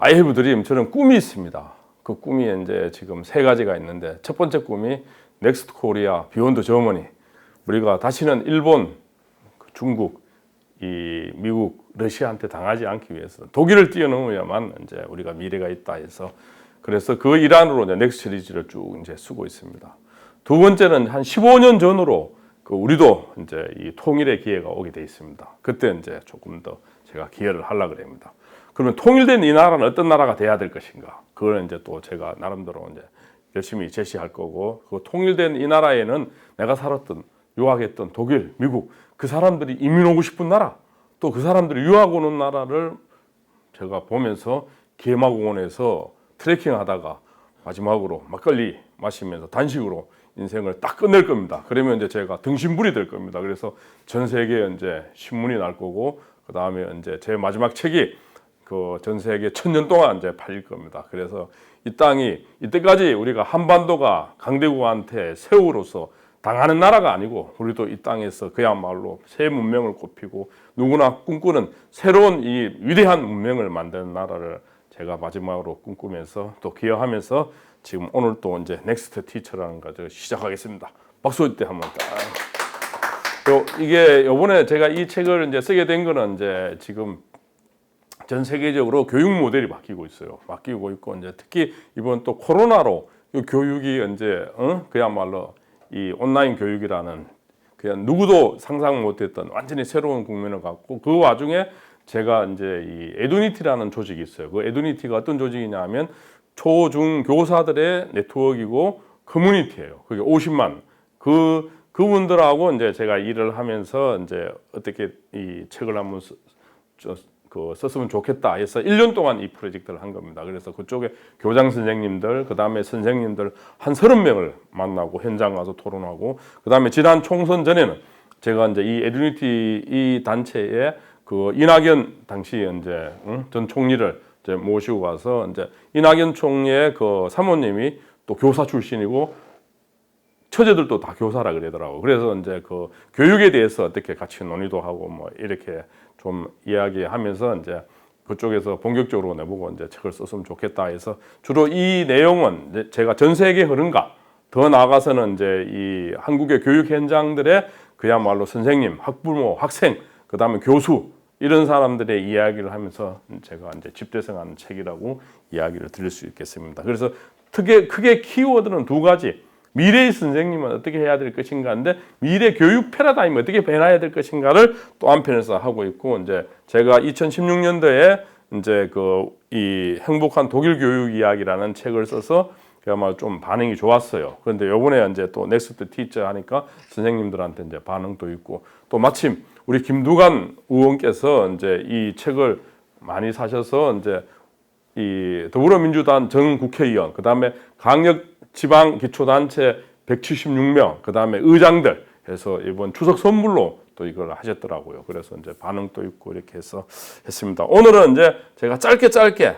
I have dream, 저는 꿈이 있습니다. 그 꿈이 이제 지금 세 가지가 있는데, 첫 번째 꿈이 넥스트 코리아 비욘드 저머니. 우리가 다시는 일본, 중국, 미국, 러시아한테 당하지 않기 위해서 독일을 뛰어넘어야만 이제 우리가 미래가 있다 해서, 그래서 그 일환으로 이제 넥스트 시리즈를 쭉 이제 쓰고 있습니다. 두 번째는 한 15년 전으로 우리도 이제 이 통일의 기회가 오게 돼 있습니다. 그때 이제 조금 더 제가 기여를 하려고 합니다. 그러면 통일된 이 나라는 어떤 나라가 돼야 될 것인가? 그걸 이제 또 제가 나름대로 이제 열심히 제시할 거고, 그 통일된 이 나라에는 내가 살았던, 유학했던 독일, 미국, 그 사람들이 이민 오고 싶은 나라, 또 그 사람들이 유학 오는 나라를 제가 보면서 계마공원에서 트레킹 하다가 마지막으로 막걸리 마시면서 단식으로 인생을 딱 끝낼 겁니다. 그러면 이제 제가 등신불이 될 겁니다. 그래서 전 세계에 이제 신문이 날 거고, 그 다음에 이제 제 마지막 책이 그 전 세계 1000년 동안 이제 팔릴 겁니다. 그래서 이 땅이 이때까지 우리가 한반도가 강대국한테 새우로서 당하는 나라가 아니고, 우리도 이 땅에서 그야말로 새 문명을 꼽히고 누구나 꿈꾸는 새로운 이 위대한 문명을 만드는 나라를 제가 마지막으로 꿈꾸면서 또 기여하면서 지금 오늘 또 이제 넥스트 티처라는 것을 시작하겠습니다. 박수 때 한번 딱. 이게 요번에 제가 이 책을 이제 쓰게 된 거는 이제 지금 전 세계적으로 교육 모델이 바뀌고 있어요. 바뀌고 있고, 이제 특히 이번 또 코로나로 이 교육이 이제 그야말로 이 온라인 교육이라는 그냥 누구도 상상 못했던 완전히 새로운 국면을 갖고, 그 와중에 제가 이제 이 에듀니티라는 조직이 있어요. 그 에듀니티가 어떤 조직이냐면 초중 교사들의 네트워크이고 커뮤니티예요. 그게 50만 그분들하고 이제 제가 일을 하면서 이제 어떻게 이 책을 한번 썼으면 좋겠다 해서 1년 동안 이 프로젝트를 한 겁니다. 그래서 그쪽에 교장 선생님들, 그 다음에 선생님들 한 30명을 만나고 현장 가서 토론하고, 그 다음에 지난 총선 전에는 제가 이제 이 에듀니티 이 단체에 그 이낙연 당시 이제 전 총리를 이제 모시고 가서, 이제 이낙연 총리의 그 사모님이 또 교사 출신이고 처제들도 다 교사라 그러더라고요. 그래서 이제 그 교육에 대해서 어떻게 같이 논의도 하고 뭐 이렇게 좀 이야기하면서 이제 그쪽에서 본격적으로 내보고 이제 책을 썼으면 좋겠다 해서, 주로 이 내용은 제가 전 세계 흐름과 더 나아가서는 이제 이 한국의 교육 현장들의 그야말로 선생님, 학부모, 학생, 그 다음에 교수, 이런 사람들의 이야기를 하면서 제가 이제 집대성하는 책이라고 이야기를 드릴 수 있겠습니다. 그래서 크게 키워드는 두 가지. 미래의 선생님은 어떻게 해야 될 것인가인데, 미래 교육 패러다임이 어떻게 변화해야 될 것인가를 또 한편에서 하고 있고, 이제 제가 2016년도에 이제 이 행복한 독일 교육 이야기라는 책을 써서 그야말로 좀 반응이 좋았어요. 그런데 요번에 이제 또 넥스트 티처 하니까 선생님들한테 이제 반응도 있고, 또 마침 우리 김두관 의원께서 이제 이 책을 많이 사셔서 이제 이 더불어민주당 전 국회의원, 그 다음에 강력 지방 기초단체 176명, 그 다음에 의장들 해서 이번 추석 선물로 또 이걸 하셨더라고요. 그래서 이제 반응도 있고 이렇게 해서 했습니다. 오늘은 이제 제가 짧게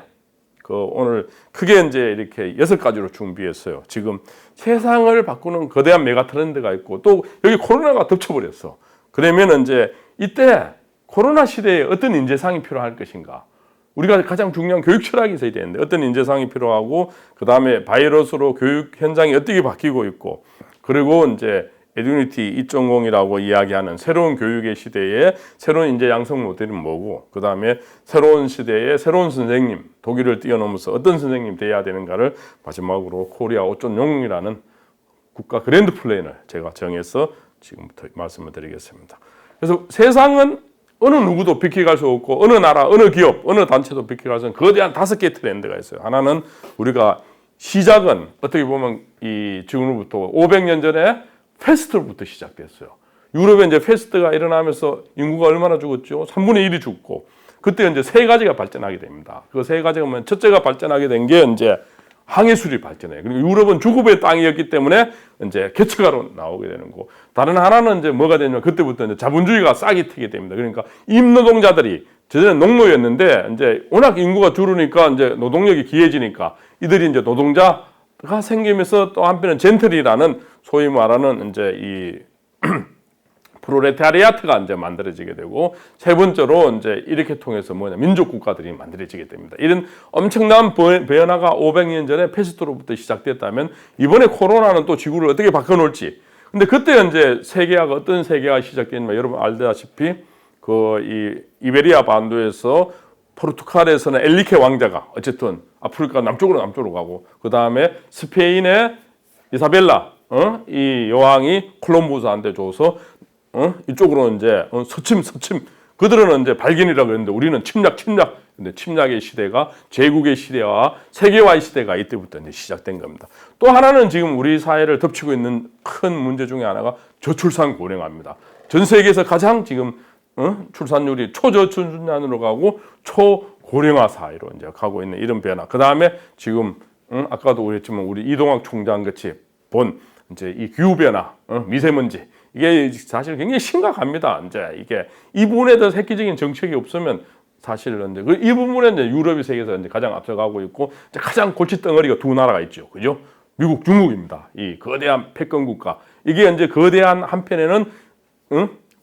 오늘 크게 이제 이렇게 6가지로 준비했어요. 지금 세상을 바꾸는 거대한 메가 트렌드가 있고, 또 여기 코로나가 덮쳐버렸어. 그러면 이제 이때 코로나 시대에 어떤 인재상이 필요할 것인가? 우리가 가장 중요한 교육 철학이 있어야 되는데 어떤 인재상이 필요하고, 그 다음에 바이러스로 교육 현장이 어떻게 바뀌고 있고, 그리고 이제 에듀니티 2.0이라고 이야기하는 새로운 교육의 시대에 새로운 인재 양성 모델은 뭐고, 그 다음에 새로운 시대에 새로운 선생님, 독일을 뛰어넘어서 어떤 선생님 돼야 되는가를 마지막으로 코리아 5.0이라는 국가 그랜드 플랜을 제가 정해서 지금부터 말씀을 드리겠습니다. 그래서 세상은 어느 누구도 비켜갈 수 없고, 어느 나라, 어느 기업, 어느 단체도 비켜갈 수 없는 거대한 5개의 트렌드가 있어요. 하나는 우리가 시작은 어떻게 보면 이 지금으로부터 500년 전에 패스트부터 시작됐어요. 유럽에 이제 패스트가 일어나면서 인구가 얼마나 죽었죠? 3분의 1이 죽고, 그때 이제 3가지가 발전하게 됩니다. 그 3가지가 뭐냐면, 첫째가 발전하게 된 게 이제 항해술이 발전해요. 그리고 유럽은 주급의 땅이었기 때문에 이제 개척가로 나오게 되는 거고, 다른 하나는 이제 뭐가 되냐면, 그때부터 이제 자본주의가 싹이 트게 됩니다. 그러니까 임노동자들이 저전에 농노였는데 이제 워낙 인구가 줄으니까 이제 노동력이 귀해지니까 이들이 이제 노동자가 생기면서, 또 한편은 젠틀이라는 소위 말하는 이제 이 프롤레타리아트가 이제 만들어지게 되고, 세 번째로 이제 이렇게 통해서 민족 국가들이 만들어지게 됩니다. 이런 엄청난 변화가 500년 전에 페스트로부터 시작됐다면 이번에 코로나는 또 지구를 어떻게 바꿔놓을지. 근데 그때 이제 세계화가 어떤 세계화가 시작됐냐면 여러분 알다시피 그 이베리아 반도에서 포르투갈에서는 엘리케 왕자가 어쨌든 아프리카 남쪽으로 가고, 그 다음에 스페인의 이사벨라 이 여왕이 콜럼부스한테 줘서 이쪽으로 이제 서침 그들은 이제 발견이라고 했는데 우리는 침략. 근데 침략의 시대가 제국의 시대와 세계화의 시대가 이때부터 이제 시작된 겁니다. 또 하나는 지금 우리 사회를 덮치고 있는 큰 문제 중에 하나가 저출산 고령화입니다. 전 세계에서 가장 지금 출산율이 초저출산으로 가고 초고령화 사회로 이제 가고 있는 이런 변화. 그 다음에 지금 아까도 그랬지만 우리 이동학 총장 같이 본 이제 이 기후 변화, 미세먼지, 이게 사실 굉장히 심각합니다. 이제 이게 이 부분에 대해서 획기적인 정책이 없으면 사실은 이제 이 부분에 이제 유럽이 세계에서 이제 가장 앞서가고 있고, 이제 가장 골칫덩어리가 두 나라가 있죠, 그죠? 미국, 중국입니다. 이 거대한 패권 국가. 이게 이제 거대한 한편에는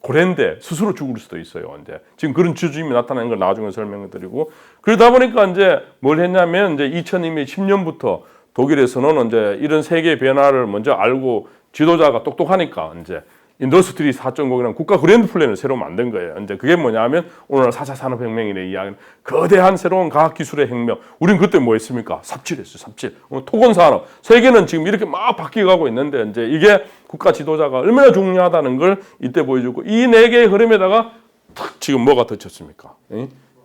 고랜데 스스로 죽을 수도 있어요. 이제 지금 그런 주춤이 나타나는 걸 나중에 설명드리고, 그러다 보니까 이제 뭘 했냐면 이제 2010년부터 독일에서는 이제 이런 세계 변화를 먼저 알고 지도자가 똑똑하니까 이제 인더스트리 4.0이라는 국가 그랜드 플랜을 새로 만든 거예요. 이제 그게 뭐냐면 오늘 4차 산업혁명이네 이야기는 거대한 새로운 과학기술의 혁명. 우린 그때 뭐 했습니까? 삽질했어요, 삽질. 토건산업. 세계는 지금 이렇게 막 바뀌어가고 있는데 이제 이게 국가 지도자가 얼마나 중요하다는 걸 이때 보여주고, 이 네 개의 흐름에다가 탁 지금 뭐가 덧쳤습니까?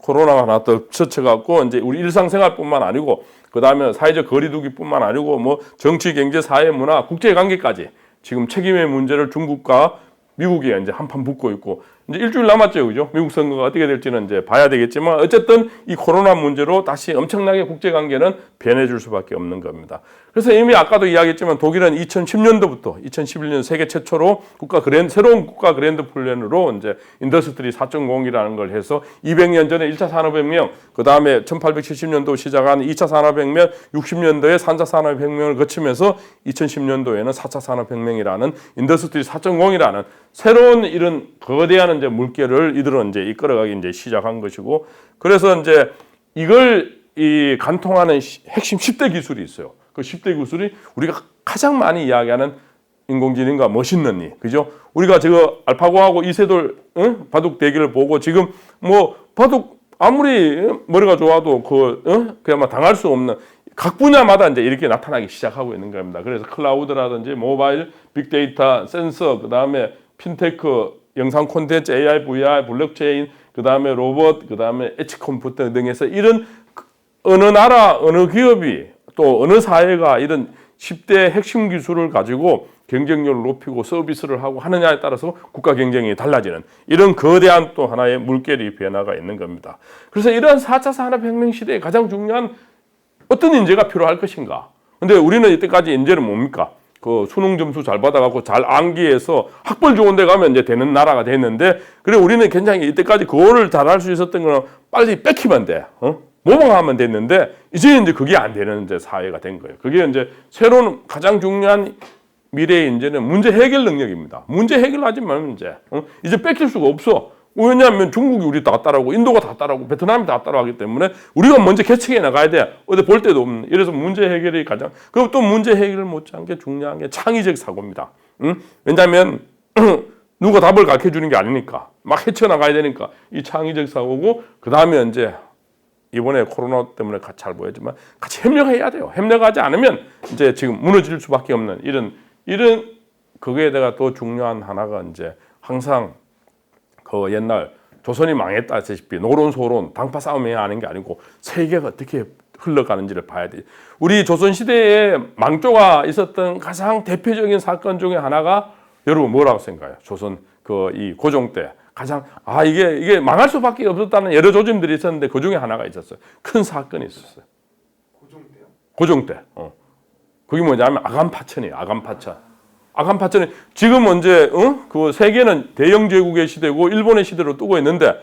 코로나가 하나 더 젖혀갖고 이제 우리 일상생활뿐만 아니고 그 다음에 사회적 거리두기뿐만 아니고 뭐 정치, 경제, 사회, 문화, 국제관계까지 지금 책임의 문제를 중국과 미국이 이제 한판 붙고 있고, 이제 일주일 남았죠, 그죠? 미국 선거가 어떻게 될지는 이제 봐야 되겠지만, 어쨌든 이 코로나 문제로 다시 엄청나게 국제관계는 변해질 수밖에 없는 겁니다. 그래서 이미 아까도 이야기했지만 독일은 2010년도부터 2011년 세계 최초로 새로운 국가 그랜드 플랜으로 이제 인더스트리 4.0이라는 걸 해서 200년 전에 1차 산업혁명, 그 다음에 1870년도 시작한 2차 산업혁명, 60년도에 3차 산업혁명을 거치면서 2010년도에는 4차 산업혁명이라는 인더스트리 4.0이라는 새로운 이런 거대한 이제 물결을 이들은 이제 이끌어가기 이제 시작한 것이고, 그래서 이제 이걸 간통하는 핵심 10대 기술이 있어요. 그 10대 기술이 우리가 가장 많이 이야기하는 인공지능과 머신러닝, 그죠? 우리가 지금 알파고하고 이세돌 바둑 대결을 보고 지금 뭐 바둑 아무리 머리가 좋아도 그야말로 당할 수 없는 각 분야마다 이제 이렇게 나타나기 시작하고 있는 겁니다. 그래서 클라우드라든지 모바일, 빅데이터, 센서, 그 다음에 핀테크, 영상 콘텐츠, AI, VR, 블록체인, 그 다음에 로봇, 그 다음에 엣지 컴퓨터 등에서 이런 어느 나라, 어느 기업이 또 어느 사회가 이런 10대 핵심 기술을 가지고 경쟁력을 높이고 서비스를 하고 하느냐에 따라서 국가 경쟁이 달라지는 이런 거대한 또 하나의 물결이 변화가 있는 겁니다. 그래서 이러한 4차 산업혁명 시대에 가장 중요한 어떤 인재가 필요할 것인가. 근데 우리는 이때까지 인재는 뭡니까? 그 수능 점수 잘 받아갖고 잘 암기해서 학벌 좋은 데 가면 이제 되는 나라가 됐는데, 그래 우리는 굉장히 이때까지 그거를 잘할 수 있었던 거는 빨리 뺏기면 돼. 모방하면 됐는데 이제 그게 안 되는 이제 사회가 된 거예요. 그게 이제 새로운 가장 중요한 미래의 인재는 문제 해결 능력입니다. 문제 해결하지 말면 이제 뺏길 수가 없어. 왜냐하면 중국이 우리 다 따라오고 인도가 다 따라오고 베트남이 다 따라가기 때문에 우리가 먼저 개척해 나가야 돼. 어디 볼 데도 없는. 이래서 문제 해결이 가장, 그리고 또 문제 해결을 못한 게 중요한 게 창의적 사고입니다. 왜냐하면 누가 답을 가르쳐 주는 게 아니니까 막 헤쳐나가야 되니까 이 창의적 사고고, 그 다음에 이제 이번에 코로나 때문에 같이 잘 보였지만 같이 협력해야 돼요. 협력하지 않으면 이제 지금 무너질 수밖에 없는 이런 거기에다가 또 중요한 하나가 이제 항상 그 옛날 조선이 망했다시피 노론소론 당파 싸움해야 하는 게 아니고 세계가 어떻게 흘러가는지를 봐야 돼요. 우리 조선시대에 망조가 있었던 가장 대표적인 사건 중에 하나가 여러분 뭐라고 생각해요? 조선 이 고종 때 가장 이게 망할 수밖에 없었다는 여러 조짐들이 있었는데 그 중에 하나가 있었어요. 큰 사건이 있었어요. 고종 때요? 고종 때. 그게 뭐냐면 아간파천이에요. 아간파천이 지금 이제 그 세계는 대영 제국의 시대고 일본의 시대로 뜨고 있는데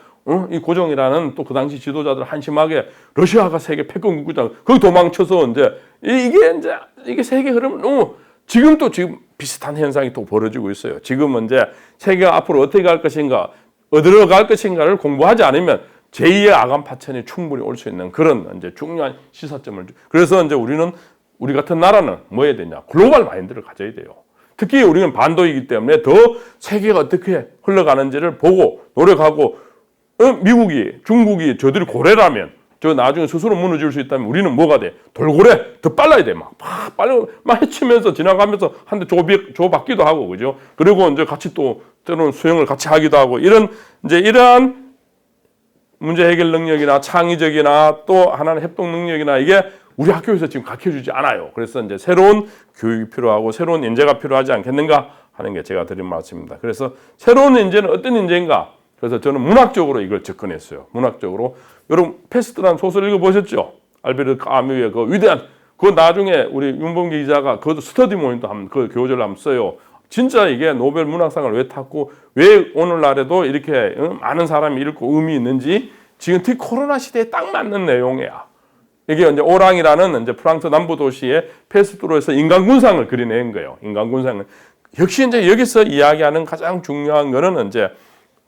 이 고종이라는 또 그 당시 지도자들 한심하게 러시아가 세계 패권 국가다. 거기 도망쳐서 이제 이게 세계 흐름은 지금 비슷한 현상이 또 벌어지고 있어요. 지금은 이제 세계가 앞으로 어떻게 갈 것인가, 어디로 갈 것인가를 공부하지 않으면 제2의 아간 파천이 충분히 올 수 있는 그런 이제 중요한 시사점을. 그래서 이제 우리 같은 나라는 뭐 해야 되냐? 글로벌 마인드를 가져야 돼요. 특히 우리는 반도이기 때문에 더 세계가 어떻게 흘러가는지를 보고 노력하고, 미국이, 중국이 저들이 고래라면, 저 나중에 스스로 무너질 수 있다면 우리는 뭐가 돼? 돌고래 더 빨라야 돼. 막 빨리 막 헤치면서 지나가면서 한 대 줘받기도 하고, 그죠? 그리고 이제 같이 또 때로는 수영을 같이 하기도 하고, 이러한 문제 해결 능력이나 창의적이나 또 하나는 협동 능력이나 이게 우리 학교에서 지금 가르쳐주지 않아요. 그래서 이제 새로운 교육이 필요하고 새로운 인재가 필요하지 않겠는가 하는 게 제가 드린 말씀입니다. 그래서 새로운 인재는 어떤 인재인가? 그래서 저는 문학적으로 이걸 접근했어요. 문학적으로. 여러분 페스트라는 소설 읽어보셨죠? 알베르 까뮈의 그 위대한, 그거 나중에 우리 윤봉기 기자가 그것도 스터디 모임도 그 교재를 한번 써요. 진짜 이게 노벨 문학상을 왜 탔고 왜 오늘날에도 이렇게 많은 사람이 읽고 의미 있는지 지금 특히 코로나 시대에 딱 맞는 내용이야. 이게 이제 오랑이라는 이제 프랑스 남부 도시의 페스트로에서 인간군상을 그려낸 거예요. 인간군상을. 역시 이제 여기서 이야기하는 가장 중요한 거는 이제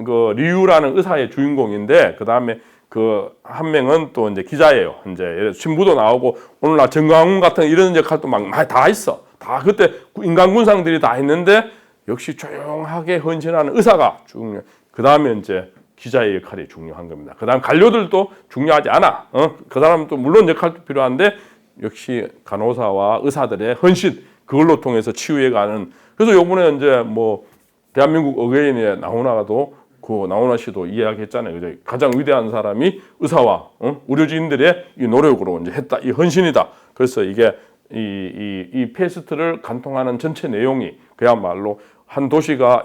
그 리유라는 의사의 주인공인데, 그 다음에 그 한 명은 또 이제 기자예요. 이제 신부도 나오고 오늘날 정강훈 같은 이런 역할도 막 많이 다 있어. 다 그때 인간군상들이 다 있는데 역시 조용하게 헌신하는 의사가 중요. 그 다음에 이제 기자의 역할이 중요한 겁니다. 그 다음 관료들도 중요하지 않아. 그 사람도 물론 역할도 필요한데 역시 간호사와 의사들의 헌신, 그걸로 통해서 치유해가는. 그래서 요번에 이제 뭐 대한민국 의회인의 나훈아 씨도 이야기했잖아요. 그죠? 가장 위대한 사람이 의사와 의료진들의 이 노력으로 이제 했다. 이 헌신이다. 그래서 이게 이 페스트를 간통하는 전체 내용이 그야말로 한 도시가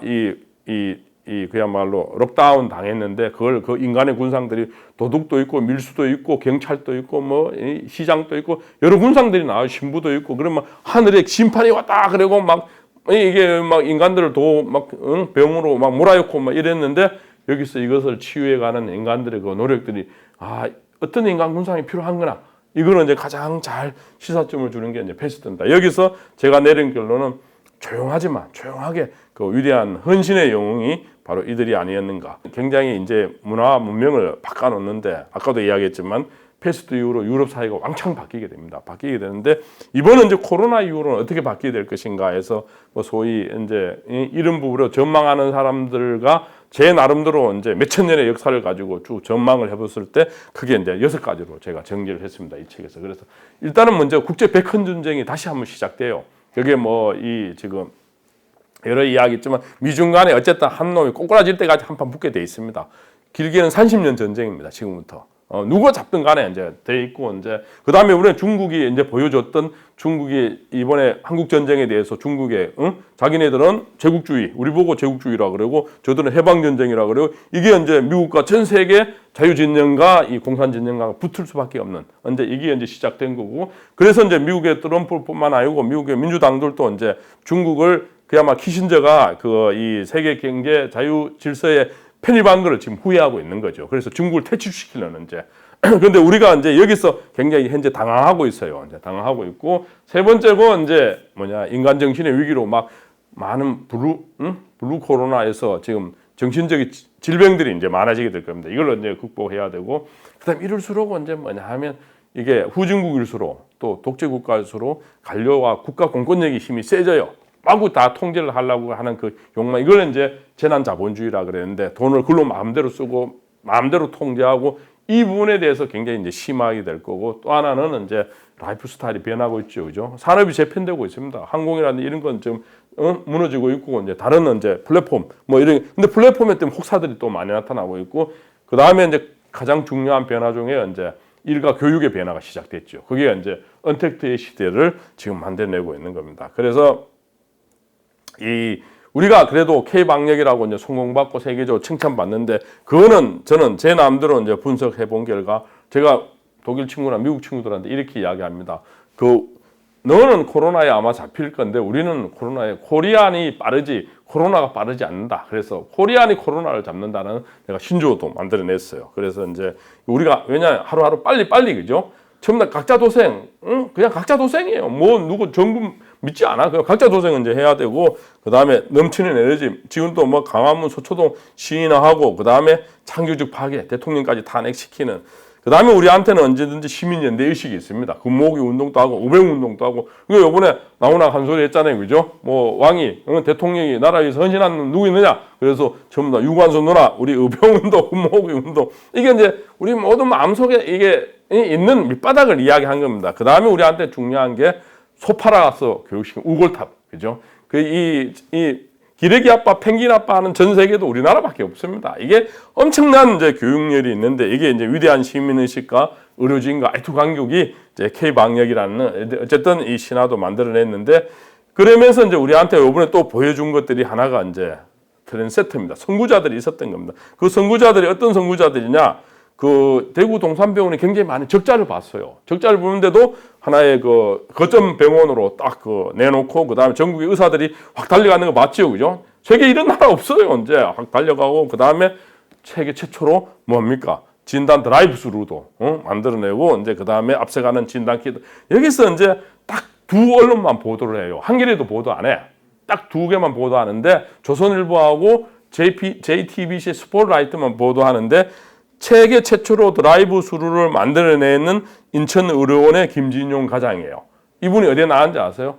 그야말로 록다운 당했는데 그걸 그 인간의 군상들이 도둑도 있고 밀수도 있고 경찰도 있고 뭐 시장도 있고 여러 군상들이 나와요. 신부도 있고 그러면 하늘에 심판이 왔다 그러고 막 이게 막 인간들을 병으로 막 몰아넣고 막 이랬는데 여기서 이것을 치유해가는 인간들의 그 노력들이 어떤 인간 군상이 필요한거나 이거는 이제 가장 잘 시사점을 주는 게 이제 페스트입니다. 여기서 제가 내린 결론은 조용하지만 조용하게 그 위대한 헌신의 영웅이 바로 이들이 아니었는가. 굉장히 이제 문화와 문명을 바꿔놓는데 아까도 이야기했지만 페스트 이후로 유럽 사회가 왕창 바뀌게 됩니다. 바뀌게 되는데 이번은 이제 코로나 이후로는 어떻게 바뀌게 될 것인가 해서 뭐 소위 이제 이런 부분으로 전망하는 사람들과 제 나름대로 이제 몇천 년의 역사를 가지고 쭉 전망을 해봤을 때 크게 이제 6가지로 제가 정리를 했습니다. 이 책에서. 그래서 일단은 먼저 국제 백헌 전쟁이 다시 한번 시작돼요. 그게 뭐 지금 여러 이야기 있지만 미중 간에 어쨌든 한 놈이 꼬꾸라질 때까지 한판 붙게 돼 있습니다. 길게는 30년 전쟁입니다. 지금부터. 누가 잡든 간에 이제 돼 있고 이제 그 다음에 우리는 중국이 이제 보여줬던 중국이 이번에 한국 전쟁에 대해서 중국의 자기네들은 제국주의, 우리 보고 제국주의라 그러고 저들은 해방 전쟁이라 그러고 이게 이제 미국과 전 세계 자유진영과 이 공산진영과 붙을 수밖에 없는 이제 이게 이제 시작된 거고 그래서 이제 미국의 트럼프뿐만 아니고 미국의 민주당들도 이제 중국을 그야말로 키신저가 이 세계 경제 자유 질서에 편입한 거를 지금 후회하고 있는 거죠. 그래서 중국을 퇴출시키려는 이제. 그런데 우리가 이제 여기서 굉장히 현재 당황하고 있어요. 이제 당황하고 있고 세 번째고 이제 인간 정신의 위기로 막 많은 블루 코로나에서 지금 정신적인 질병들이 이제 많아지게 될 겁니다. 이걸 이제 극복해야 되고 그다음 이럴수록 이제 하면 이게 후진국일수록 또 독재 국가일수록 관료와 국가 공권력의 힘이 세져요. 마구 다 통제를 하려고 하는 그 욕망, 이걸 이제 재난 자본주의라 그랬는데 돈을 그걸로 마음대로 쓰고 마음대로 통제하고 이 부분에 대해서 굉장히 이제 심하게 될 거고 또 하나는 이제 라이프 스타일이 변하고 있죠, 그죠? 산업이 재편되고 있습니다. 항공이라든지 이런 건 좀 무너지고 있고 이제 다른 이제 플랫폼 뭐 이런 근데 플랫폼에 때문에 혹사들이 또 많이 나타나고 있고 그 다음에 이제 가장 중요한 변화 중에 이제 일과 교육의 변화가 시작됐죠. 그게 이제 언택트의 시대를 지금 만들어내고 있는 겁니다. 그래서 우리가 그래도 K방역이라고 이제 성공받고 세계적으로 칭찬받는데 그거는 저는 제 마음대로 이제 분석해 본 결과 제가 독일 친구나 미국 친구들한테 이렇게 이야기합니다. 너는 코로나에 아마 잡힐 건데 우리는 코로나에 코리안이 빠르지 코로나가 빠르지 않는다. 그래서 코리안이 코로나를 잡는다는 내가 신조어도 만들어냈어요. 그래서 이제 우리가 왜냐 하루하루 빨리 그죠? 전부 다 각자 도생, 그냥 각자 도생이에요. 뭐 누구 정부 믿지 않아. 그냥 각자 도생은 이제 해야 되고, 그 다음에 넘치는 에너지, 지금 또 뭐 강화문 서초동 시인화하고, 그 다음에 창조적 파괴, 대통령까지 탄핵시키는. 그 다음에 우리한테는 언제든지 시민연대 의식이 있습니다. 금모으기 운동도 하고, 우병운동도 하고. 이거 요번에 나훈아 한 소리 했잖아요. 그죠? 뭐, 왕이, 대통령이 나라에 위해서 헌신한 누구 있느냐? 그래서 전부 다 유관순 누나, 우리 의병운동, 금모으기 운동. 이게 이제 우리 모든 마음속에 이게 있는 밑바닥을 이야기한 겁니다. 그 다음에 우리한테 중요한 게 소파라서 교육시킨 우골탑. 그죠? 기레기 아빠, 펭귄 아빠 하는 전 세계도 우리나라밖에 없습니다. 이게 엄청난 이제 교육열이 있는데 이게 이제 위대한 시민의식과 의료진과 IT 강국이 이제 K방역이라는 어쨌든 이 신화도 만들어냈는데 그러면서 이제 우리한테 이번에 또 보여준 것들이 하나가 이제 트랜세트입니다. 선구자들이 있었던 겁니다. 그 선구자들이 어떤 선구자들이냐? 그 대구 동산병원이 굉장히 많은 적자를 봤어요. 적자를 보는데도 하나의 그 거점 병원으로 딱 내놓고 그 다음에 전국의 의사들이 확 달려가는 거 맞죠, 그죠? 세계 이런 나라 없어요, 이제 확 달려가고 그 다음에 세계 최초로 뭡니까? 진단 드라이브스루도 만들어내고 이제 그 다음에 앞서가는 진단 키트 여기서 이제 딱 두 언론만 보도를 해요. 한겨레도 보도 안 해. 딱 두 개만 보도하는데 조선일보하고 JTBC 스포트라이트만 보도하는데. 세계 최초로 드라이브 스루를 만들어내는 인천의료원의 김진용 과장이에요. 이분이 어디에 나왔는지 아세요?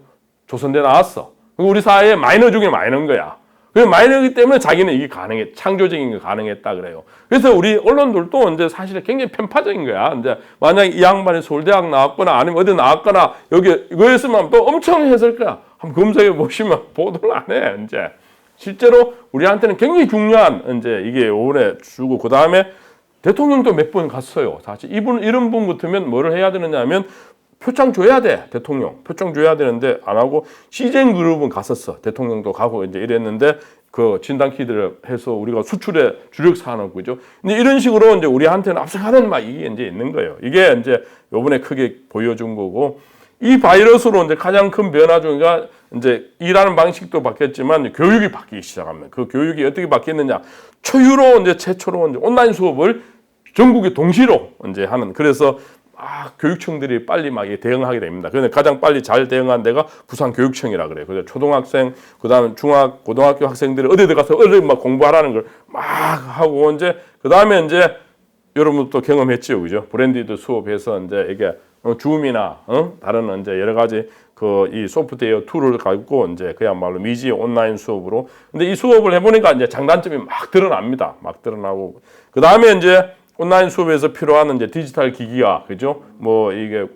조선대 나왔어. 우리 사회에 마이너 중에 마이너인 거야. 그 마이너이기 때문에 자기는 이게 가능해, 창조적인 게 가능했다 그래요. 그래서 우리 언론들도 이제 사실 굉장히 편파적인 거야. 이제 만약 이 양반이 서울대학 나왔거나 아니면 어디 나왔거나 여기 이거였으면 또 엄청 했을 거야. 한번 검색해 보시면 보도를 안 해. 이제 실제로 우리한테는 굉장히 중요한 이제 이게 올해 주고 그 다음에 대통령도 몇 번 갔어요. 사실 이런 분 같으면 뭐를 해야 되느냐 하면 표창 줘야 돼. 대통령. 표창 줘야 되는데 안 하고 시젠 그룹은 갔었어. 대통령도 가고 이제 이랬는데 그 진단키트를 해서 우리가 수출의 주력 산업이죠. 근데 이런 식으로 이제 우리한테는 앞서가는 막 이게 이제 있는 거예요. 이게 이제 요번에 크게 보여준 거고 이 바이러스로 이제 가장 큰 변화 중에 이제 일하는 방식도 바뀌었지만 교육이 바뀌기 시작합니다. 그 교육이 어떻게 바뀌었느냐? 초유로 이제 최초로 이제 온라인 수업을 전국에 동시로 이제 하는 그래서 교육청들이 빨리 막 대응하게 됩니다. 그런데 가장 빨리 잘 대응한 데가 부산교육청이라 그래요. 그래서 초등학생, 그다음에 중학, 고등학교 학생들이 어디 들어가서 막 공부하라는 걸 막 하고 이제 그다음에 이제 여러분도 경험했죠, 그죠? 브랜디드 수업해서 이제 이게 줌이나 다른 이제 여러 가지 이 소프트웨어 툴을 가지고 이제 그야말로 미지 온라인 수업으로. 근데 이 수업을 해보니까 이제 장단점이 막 드러납니다. 막 드러나고 그 다음에 이제 온라인 수업에서 필요한 이제 디지털 기기가 그죠? 뭐 이게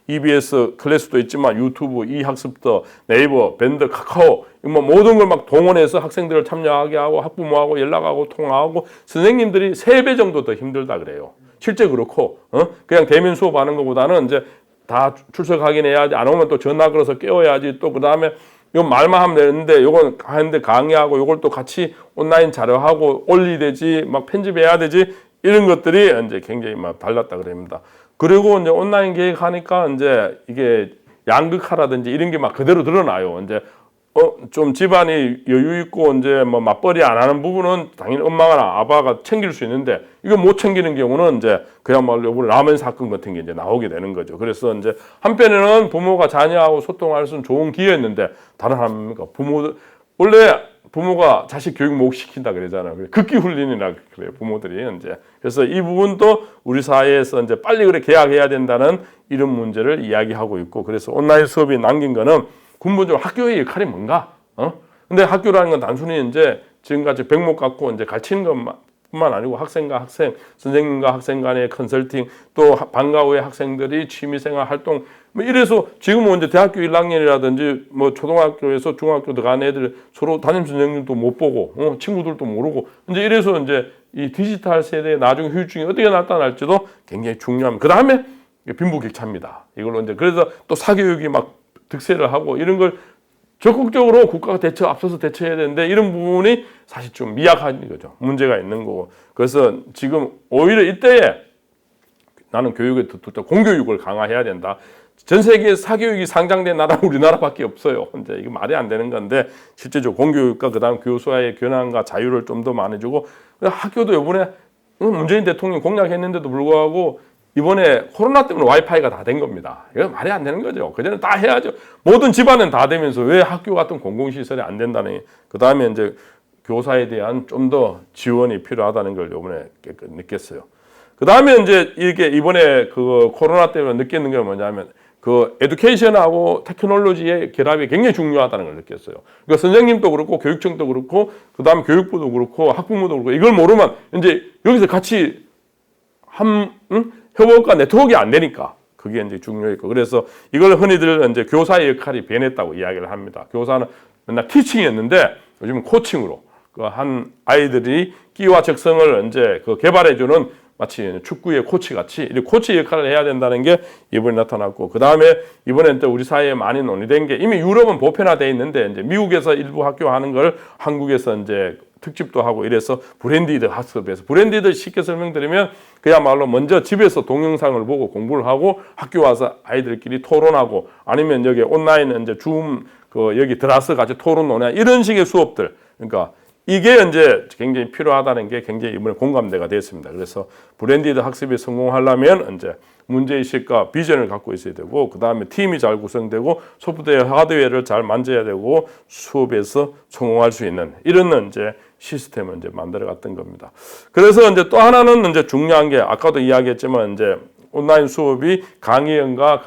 EBS 클래스도 있지만 유튜브, 이학습터, 네이버, 밴드, 카카오 뭐 모든 걸 막 동원해서 학생들을 참여하게 하고 학부모하고 연락하고 통화하고 선생님들이 3배 정도 더 힘들다 그래요. 실제 그렇고 그냥 대면 수업하는 것보다는 이제 다 출석 확인해야지 안 오면 또 전화 걸어서 깨워야지 또 그 다음에 이건 말만 하면 되는데 요건 하는데 강의하고 요걸 또 같이 온라인 자료하고 올려야 되지 막 편집해야 되지 이런 것들이 이제 굉장히 막 달랐다 그럽니다. 그리고 이제 온라인 계획하니까 이제 이게 양극화라든지 이런 게 막 그대로 드러나요. 이제 좀 집안이 여유 있고 이제 뭐 맞벌이 안 하는 부분은 당연히 엄마나 아빠가 챙길 수 있는데 이거 못 챙기는 경우는 이제 그야말로 우리 라면 사건 같은 게 이제 나오게 되는 거죠. 그래서 이제 한편에는 부모가 자녀하고 소통할 수 있는 좋은 기회였는데 다른 한입니까? 원래 부모가 자식 교육 못 시킨다 그러잖아요. 극기 훈련이라 그래요, 부모들이 이제. 그래서 이 부분도 우리 사회에서 이제 빨리 그래 개혁해야 된다는 이런 문제를 이야기하고 있고 그래서 온라인 수업이 남긴 거는 근본적으로 학교의 역할이 뭔가? 근데 학교라는 건 단순히 이제 지금같이 백목 갖고 이제 가르치는 것뿐만 아니고 학생과 학생, 선생님과 학생 간의 컨설팅, 또 방과 후에 학생들이 취미생활 활동, 뭐 이래서 지금은 이제 대학교 1학년이라든지 뭐 초등학교에서 중학교 들어간 애들 서로 담임 선생님도 못 보고, 친구들도 모르고, 이제 이래서 이제 이 디지털 세대의 나중 후유증이 어떻게 나타날지도 굉장히 중요합니다. 그 다음에 빈부격차입니다. 이걸로 이제 그래서 또 사교육이 막 득세를 하고 이런 걸 적극적으로 국가가 앞서서 대처해야 되는데 이런 부분이 사실 좀 미약한 거죠. 문제가 있는 거고. 그래서 지금 오히려 이때에 나는 교육에 더 공교육을 강화해야 된다. 전 세계에 사교육이 상장된 나라는 우리나라밖에 없어요. 이제 이게 말이 안 되는 건데 실제적으로 공교육과 그다음 교수와의 교환과 자유를 좀 더 많이 주고 학교도 이번에 문재인 대통령 공약했는데도 불구하고 이번에 코로나 때문에 와이파이가 다 된 겁니다. 이거 말이 안 되는 거죠. 그전에 다 해야죠. 모든 집안은 다 되면서 왜 학교 같은 공공시설이 안 된다는, 그 다음에 이제 교사에 대한 좀 더 지원이 필요하다는 걸 이번에 느꼈어요. 그 다음에 이제 이번에 그 코로나 때문에 느끼는 게 뭐냐면 그 에듀케이션하고 테크놀로지의 결합이 굉장히 중요하다는 걸 느꼈어요. 그러니까 선생님도 그렇고 교육청도 그렇고 그 다음에 교육부도 그렇고 학부모도 그렇고 이걸 모르면 이제 여기서 같이 협업과 네트워크가 안 되니까 그게 이제 중요했고, 그래서 이걸 흔히들 이제 교사의 역할이 변했다고 이야기를 합니다. 교사는 맨날 티칭이었는데 요즘은 코칭으로 그 한 아이들이 끼와 적성을 이제 그 개발해주는 마치 축구의 코치 같이 이 코치 역할을 해야 된다는 게 이번에 나타났고, 그 다음에 이번에 또 우리 사회에 많이 논의된 게 이미 유럽은 보편화돼 있는데 이제 미국에서 일부 학교 하는 걸 한국에서 이제 특집도 하고 이래서 브랜디드 학습에서, 브랜디드 쉽게 설명드리면 그야말로 먼저 집에서 동영상을 보고 공부를 하고 학교 와서 아이들끼리 토론하고 아니면 여기 온라인 이제 줌 그 여기 들어서 같이 토론 논의 이런 식의 수업들, 그러니까 이게 이제 굉장히 필요하다는 게 굉장히 이번에 공감대가 됐습니다. 그래서 브랜디드 학습에 성공하려면 이제 문제의식과 비전을 갖고 있어야 되고, 그 다음에 팀이 잘 구성되고, 소프트웨어, 하드웨어를 잘 만져야 되고, 수업에서 성공할 수 있는 이런 이제 시스템을 이제 만들어 갔던 겁니다. 그래서 이제 또 하나는 이제 중요한 게 아까도 이야기했지만 이제 온라인 수업이 강의형과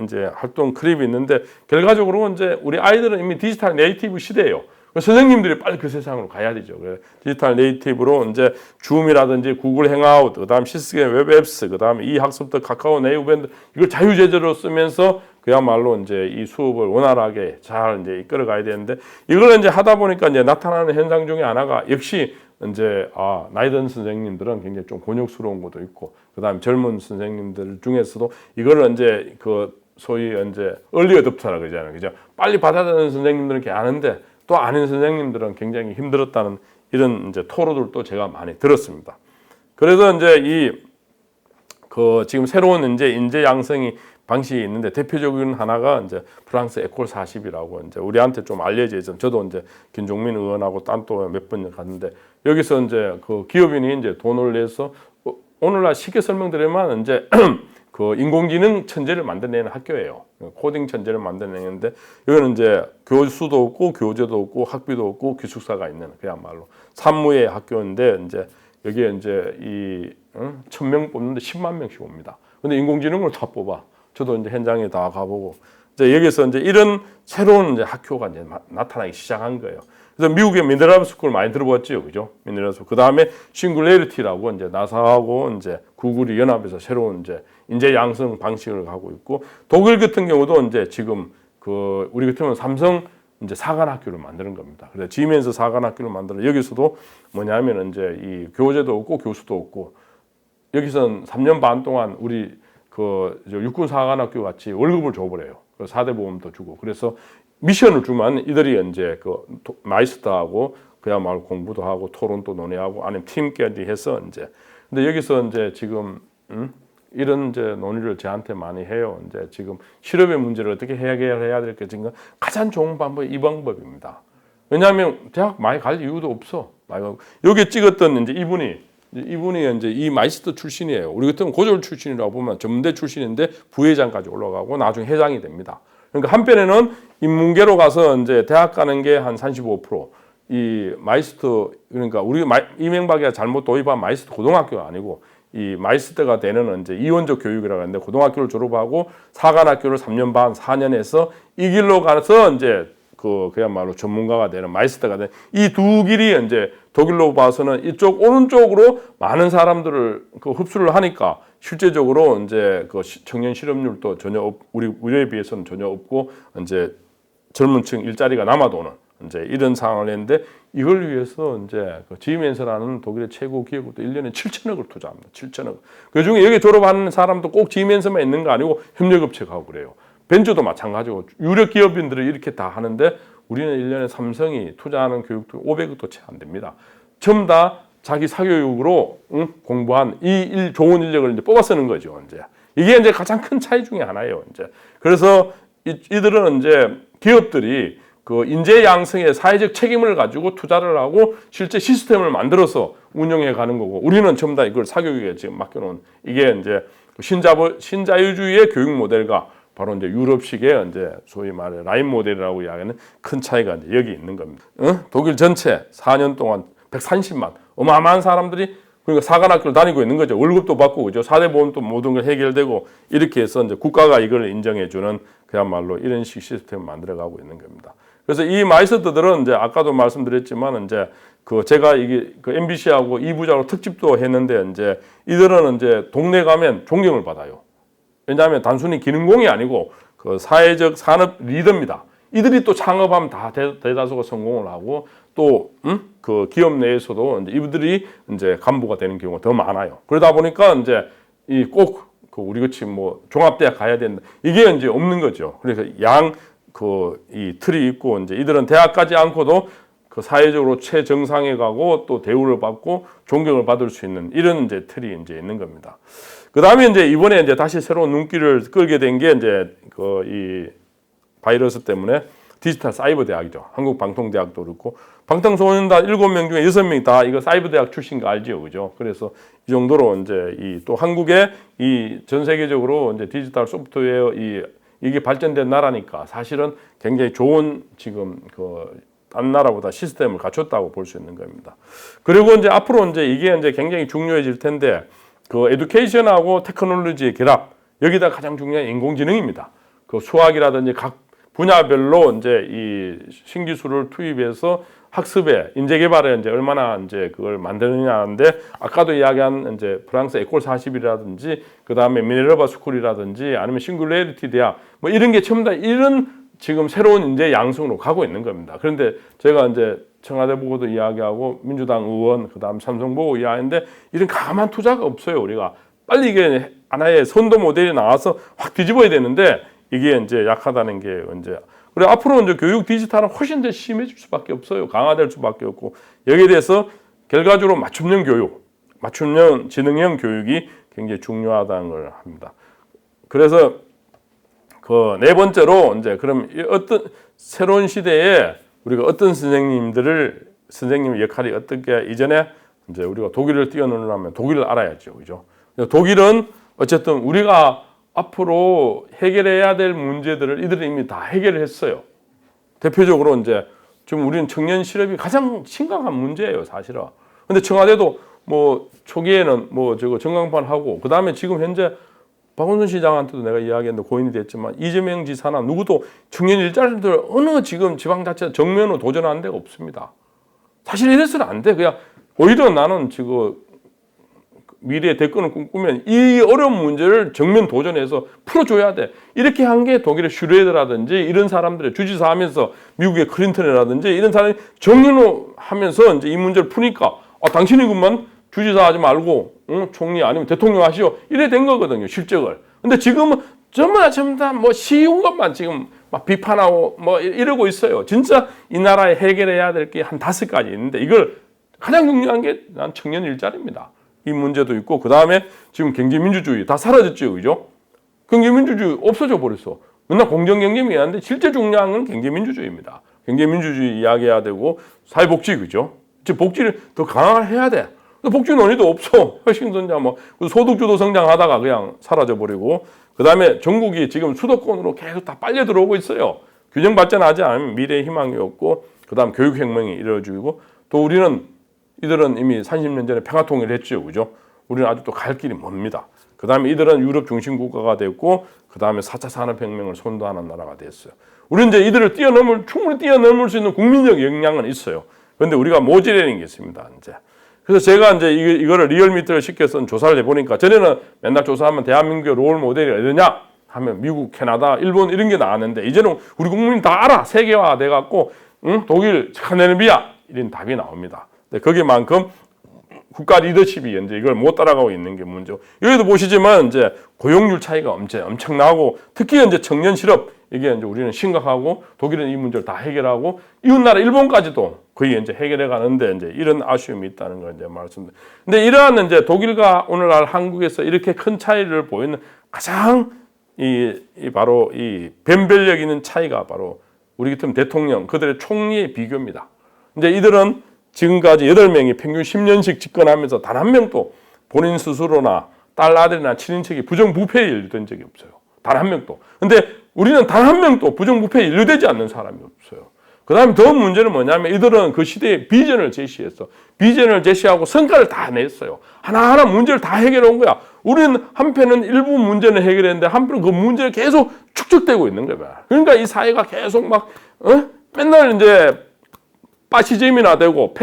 이제 활동 클립이 있는데 결과적으로 이제 우리 아이들은 이미 디지털 네이티브 시대예요. 선생님들이 빨리 그 세상으로 가야 되죠. 디지털 네이티브로 이제 줌이라든지 구글 행아웃, 그다음 시스템 웹앱스, 그다음에 이 학습도 카카오 네이버밴드 이걸 자유제재로 쓰면서 그야말로 이제 이 수업을 원활하게 잘 이제 이끌어 가야 되는데, 이걸 이제 하다 보니까 이제 나타나는 현상 중에 하나가 역시 이제 나이 든 선생님들은 굉장히 좀 곤욕스러운 것도 있고, 그다음에 젊은 선생님들 중에서도 이거를 이제 그 소위 이제 얼리 어댑터라 그러잖아요. 그죠? 빨리 받아들이는 선생님들은 이렇게 아는데 또 아는 선생님들은 굉장히 힘들었다는 이런 이제 토로들도 제가 많이 들었습니다. 그래서 이제 그 지금 새로운 이제 인재 양성이 방식이 있는데 대표적인 하나가 이제 프랑스 에콜 40이라고 이제 우리한테 좀 알려져 있어요. 저도 이제 김종민 의원하고 딴 또 몇 번 갔는데 여기서 이제 그 기업인이 이제 돈을 내서 오늘날 쉽게 설명드리면 이제 그 인공지능 천재를 만들어내는 학교예요. 코딩 천재를 만들어내는데 여기는 이제 교수도 없고 교재도 없고 학비도 없고 기숙사가 있는 그야말로 산무의 학교인데 이제 여기에 이제 1,000명 뽑는데 10만 명씩 옵니다. 근데 인공지능을 다 뽑아. 저도 이제 현장에 다 가보고 이제 여기서 이제 이런 새로운 이제 학교가 이제 나타나기 시작한 거예요. 그래서 미국의 미네랄 스쿨 많이 들어봤죠, 그죠? 미네랄 스쿨. 그 다음에 싱글레리티라고 이제 나사하고 이제 구글이 연합해서 새로운 이제 인재 양성 방식을 가고 있고, 독일 같은 경우도 이제 지금 그 우리 같으면 삼성 이제 사관학교를 만드는 겁니다. 그래서 지멘스 사관학교를 만들어 여기서도 뭐냐면 이제 이 교재도 없고 교수도 없고 여기서는 3년 반 동안 우리 그 육군 사관학교 같이 월급을 줘버려요. 그래서 4대 보험도 주고 그래서 미션을 주면 이들이 이제 그 마이스터하고 그야말로 공부도 하고 토론도 논의하고 아니면 팀까지 해서 이제 근데 여기서 이제 지금 이런 이제 논의를 저한테 많이 해요. 이제 지금 실업의 문제를 어떻게 해결해야 될까 지금 가장 좋은 방법이 이 방법입니다. 왜냐하면 대학 많이 갈 이유도 없어. 여기 찍었던 이제 이분이 이제 이 마이스터 출신이에요. 우리 같으면 고졸 출신이라고 보면 전문대 출신인데 부회장까지 올라가고 나중에 회장이 됩니다. 그러니까 한편에는 인문계로 가서 이제 대학 가는 게 한 35%. 이 마이스터 그러니까 우리 이명박이 잘못 도입한 마이스터 고등학교가 아니고 이 마이스터가 되는 이제 이원적 교육이라고 하는데 고등학교를 졸업하고 사관학교를 3년 반 4년에서 이 길로 가서 이제 그야말로 전문가가 되는 마이스터가 되는 이 두 길이 이제 독일로 봐서는 이쪽 오른쪽으로 많은 사람들을 흡수를 하니까 실제적으로 이제 그 청년 실업률도 전혀 우리에 비해서는 전혀 없고 이제 젊은층 일자리가 남아도 오는 이제 이런 상황을 했는데 이걸 위해서 이제 그 지멘스라는 독일의 최고 기업도 1년에 7천억을 투자합니다. 7천억. 그 중에 여기 졸업하는 사람도 꼭 지멘스만 있는 거 아니고 협력업체가 그래요. 벤처도 마찬가지고 유력 기업인들이 이렇게 다 하는데 우리는 1년에 삼성이 투자하는 교육도 500억도 채 안 됩니다. 전부 다 자기 사교육으로 공부한 좋은 인력을 이제 뽑아 쓰는 거죠. 이게 이제 가장 큰 차이 중에 하나예요. 그래서 이들은 이제 기업들이 그 인재 양성의 사회적 책임을 가지고 투자를 하고 실제 시스템을 만들어서 운영해 가는 거고, 우리는 전부 다 이걸 사교육에 지금 맡겨놓은, 이게 이제 신자유주의의 교육 모델과 바로 이제 유럽식의 이제 소위 말해 라인 모델이라고 이야기하는 큰 차이가 이제 여기 있는 겁니다. 독일 전체 4년 동안 130만 어마어마한 사람들이 그러니까 사관학교를 다니고 있는 거죠. 월급도 받고, 그죠. 4대 보험도 모든 걸 해결되고, 이렇게 해서 이제 국가가 이걸 인정해주는 그야말로 이런 식 시스템을 만들어가고 있는 겁니다. 그래서 이 마이스터들은 이제 아까도 말씀드렸지만 이제 그 제가 이게 그 MBC하고 2부작으로 특집도 했는데, 이제 이들은 이제 동네 가면 존경을 받아요. 왜냐하면 단순히 기능공이 아니고 그 사회적 산업 리더입니다. 이들이 또 창업하면 다 대다수가 성공을 하고, 또 그 기업 내에서도 이제 이들이 이제 간부가 되는 경우가 더 많아요. 그러다 보니까 이제 이 꼭 그 우리 같이 뭐 종합대학 가야 된다, 이게 이제 없는 거죠. 그래서 이 틀이 있고, 이제 이들은 대학 가지 않고도 그 사회적으로 최정상에 가고 또 대우를 받고 존경을 받을 수 있는 이런 이제 틀이 이제 있는 겁니다. 그 다음에 이제 이번에 이제 다시 새로운 눈길을 끌게 된 게 이제 그 이 바이러스 때문에 디지털 사이버 대학이죠. 한국방통대학도 그렇고, 방탄소년단 7명 중에 6명이 다 이거 사이버 대학 출신 거 알죠, 그죠? 그래서 이 정도로 이제 또 한국의 이 전 세계적으로 이제 디지털 소프트웨어 이게 발전된 나라니까 사실은 굉장히 좋은 지금 딴 나라보다 시스템을 갖췄다고 볼 수 있는 겁니다. 그리고 이제 앞으로 이제 이게 이제 굉장히 중요해질 텐데, 그 에듀케이션하고 테크놀로지의 결합, 여기다 가장 중요한 인공지능입니다. 그 수학이라든지 각 분야별로 이제 이 신기술을 투입해서 학습에 인재 개발에 이제 얼마나 이제 그걸 만드느냐인데, 아까도 이야기한 이제 프랑스 에콜 40이라든지 그 다음에 미네르바 스쿨이라든지 아니면 싱귤레리티 대학 뭐 이런 게 전부 다 이런 지금 새로운 인재 양성으로 가고 있는 겁니다. 그런데 제가 이제 청와대 보고도 이야기하고 민주당 의원 그 다음 삼성 보고 이야기하는데, 이런 가만 투자가 없어요. 우리가 빨리 이게 하나의 선도 모델이 나와서 확 뒤집어야 되는데, 이게 이제 약하다는 게 이제, 그리고 앞으로 이제 교육 디지털은 훨씬 더 심해질 수밖에 없어요. 강화될 수밖에 없고, 여기에 대해서 결과적으로 맞춤형 교육, 맞춤형 지능형 교육이 굉장히 중요하다는 걸 합니다. 그래서 그 네 번째로 이제 그럼 어떤 새로운 시대에 우리가 어떤 선생님의 역할이 어떻게, 이전에 이제 우리가 독일을 뛰어넘으려면 독일을 알아야죠, 그죠? 독일은 어쨌든 우리가 앞으로 해결해야 될 문제들을 이들은 이미 다 해결을 했어요. 대표적으로 이제 지금 우리는 청년 실업이 가장 심각한 문제예요, 사실은. 근데 청와대도 뭐 초기에는 뭐 저거 전광판 하고, 그 다음에 지금 현재 박원순 시장한테도 내가 이야기했는데 고인이 됐지만, 이재명 지사나 누구도 청년 일자리들 어느 지금 지방자치 정면으로 도전하는 데가 없습니다. 사실 이래서는 안 돼. 그냥 오히려 나는 지금 미래의 대권을 꿈꾸면 이 어려운 문제를 정면 도전해서 풀어줘야 돼. 이렇게 한 게 독일의 슈레더라든지 이런 사람들의 주지사 하면서, 미국의 클린턴이라든지 이런 사람이 정면으로 하면서 이제 이 문제를 푸니까, 당신이 그만 주지사 하지 말고 총리 아니면 대통령 하시오, 이래 된 거거든요, 실적을. 근데 지금은 전부 다 뭐 쉬운 것만 지금 막 비판하고 뭐 이러고 있어요. 진짜 이 나라에 해결해야 될 게 한 5가지 있는데, 이걸 가장 중요한 게 난 청년 일자리입니다. 이 문제도 있고, 그 다음에 지금 경제민주주의 다 사라졌죠, 그죠? 경제민주주의 없어져 버렸어. 맨날 공정경제민이 하는데 실제 중요한 건 경제민주주의입니다. 경제민주주의 이야기해야 되고, 사회복지, 그죠? 즉 복지를 더 강화해야 돼. 복지 논의도 없어. 혁신선자 뭐 소득주도 성장하다가 그냥 사라져 버리고, 그 다음에 전국이 지금 수도권으로 계속 다 빨려 들어오고 있어요. 균형 발전하지 않으면 미래의 희망이 없고, 그 다음 교육혁명이 이루어지고, 또 이들은 이미 30년 전에 평화통일을 했죠, 그죠? 우리는 아직도 갈 길이 멉니다. 그 다음에 이들은 유럽 중심 국가가 됐고, 그 다음에 4차 산업혁명을 선도하는 나라가 됐어요. 우리는 이제 이들을 충분히 뛰어넘을 수 있는 국민적 역량은 있어요. 그런데 우리가 모자라는 게 있습니다, 이제. 그래서 제가 이제 이거를 리얼미터를 시켜서 조사를 해보니까, 전에는 맨날 조사하면 대한민국의 롤 모델이 어디냐 하면 미국, 캐나다, 일본 이런 게 나왔는데, 이제는 우리 국민이 다 알아. 세계화 돼갖고, 독일, 스칸디네비아 이런 답이 나옵니다. 거기만큼 국가 리더십이 이제 이걸 못 따라가고 있는 게 문제고, 여기도 보시지만 이제 고용률 차이가 엄청나고, 특히 이제 청년 실업, 이게 이제 우리는 심각하고, 독일은 이 문제를 다 해결하고, 이웃나라 일본까지도 거의 이제 해결해 가는데, 이제 이런 아쉬움이 있다는 걸 이제 말씀드립니다. 근데 이러한 이제 독일과 오늘날 한국에서 이렇게 큰 차이를 보이는 가장 바로 이 변별력 있는 차이가 바로 우리 같은 대통령, 그들의 총리의 비교입니다. 이제 이들은 지금까지 8명이 평균 10년씩 집권하면서 단 한 명도 본인 스스로나 딸, 아들이나 친인척이 부정부패에 연루된 적이 없어요. 단 한 명도. 근데 우리는 단 한 명도 부정부패에 연루되지 않는 사람이 없어요. 그 다음에 더 문제는 뭐냐면 이들은 그 시대에 비전을 제시했어. 비전을 제시하고 성과를 다 냈어요. 하나하나 문제를 다 해결해 온 거야. 우리는 한편은 일부 문제는 해결했는데 한편은 그 문제를 계속 축적되고 있는 거야. 그러니까 이 사회가 계속 막 맨날 이제 파시즘이나 되고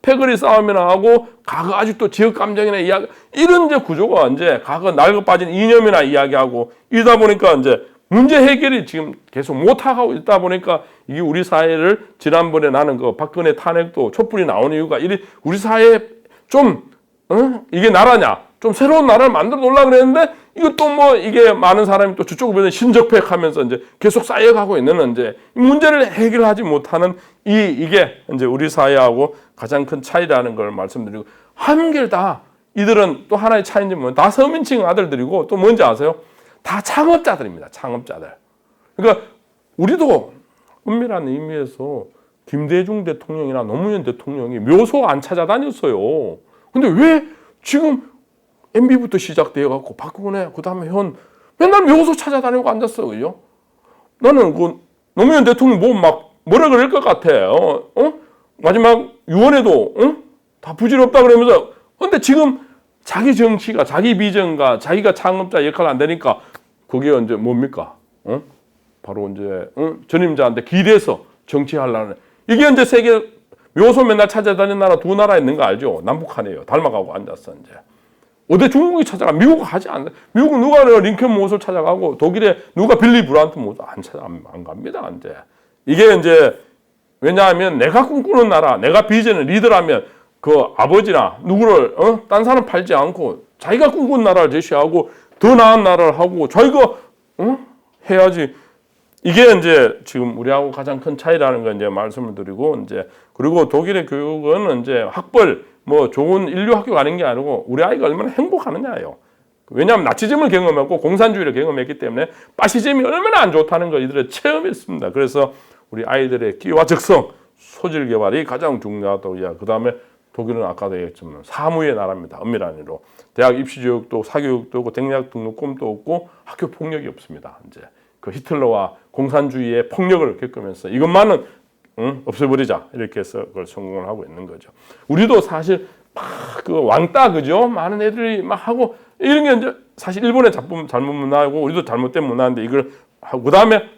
패거리 싸움이나 하고 과거 아직도 지역 감정이나 이야기 이런 이제 구조가 이제 과거 낡아 빠진 이념이나 이야기하고 이러다 보니까 이제 문제 해결이 지금 계속 못하고 있다 보니까 이게 우리 사회를 지난번에 나는 그 박근혜 탄핵도 촛불이 나온 이유가 이리 우리 사회에 좀 이게 나라냐 좀 새로운 나라를 만들어 놓으려고 그랬는데 이것도 뭐 이게 많은 사람이 또 저쪽을 보면 신적폐하면서 이제 계속 쌓여가고 있는 이제 문제를 해결하지 못하는 이게 이제 우리 사회하고 가장 큰 차이라는 걸 말씀드리고 한결 다 이들은 또 하나의 차이인지 뭐다 서민층 아들들이고 또 뭔지 아세요? 다 창업자들입니다. 창업자들. 그러니까 우리도 엄밀한 의미에서 김대중 대통령이나 노무현 대통령이 묘소 안 찾아다녔어요. 근데 왜 지금 MB부터 시작되어 갖고 박근혜 그다음에 현 맨날 묘소 찾아다니고 앉았어, 그죠? 나는 그 노무현 대통령 뭐 막 뭐라 그럴 것 같아. 마지막 유언에도 다 부질없다 그러면서 근데 지금 자기 정치가 자기 비전과 자기가 창업자 역할을 안 되니까 그게 이제 뭡니까? 바로 이제 전임자한테 기대서 정치하려는 이게 이제 세계 묘소 맨날 찾아다니는 나라 두 나라 있는 거 알죠? 남북한이에요. 닮아가고 앉았어 이제. 어디 중국이 찾아가? 미국 하지 않는다. 미국 누가 링컨 모습 찾아가고 독일에 누가 빌리 브란트 모습 안 갑니다. 이제 이게 이제 왜냐하면 내가 꿈꾸는 나라, 내가 비전을 리더라면 그 아버지나 누구를 딴 사람 팔지 않고 자기가 꿈꾸는 나라를 제시하고 더 나은 나라를 하고 자기가 해야지. 이게 이제 지금 우리하고 가장 큰 차이라는 거 이제 말씀을 드리고 이제 그리고 독일의 교육은 이제 학벌 뭐 좋은 인류 학교가 아닌 게 아니고 우리 아이가 얼마나 행복하느냐예요. 왜냐하면 나치즘을 경험했고 공산주의를 경험했기 때문에 파시즘이 얼마나 안 좋다는 걸 이들이 체험했습니다. 그래서 우리 아이들의 끼와 적성, 소질 개발이 가장 중요하다고. 그 다음에 독일은 아까도 얘기했지만 사무의 나라입니다. 엄밀한 의미로 대학 입시 교육도 사교육도 없고 대학 등록금도 없고 학교 폭력이 없습니다. 이제 그 히틀러와 공산주의의 폭력을 겪으면서 이것만은 없애버리자 이렇게 해서 그걸 성공을 하고 있는 거죠. 우리도 사실 막 그 왕따 그죠? 많은 애들이 막 하고 이런 게 이제 사실 일본의 잘못 문화고 우리도 잘못된 문화인데 이걸 하고 그 다음에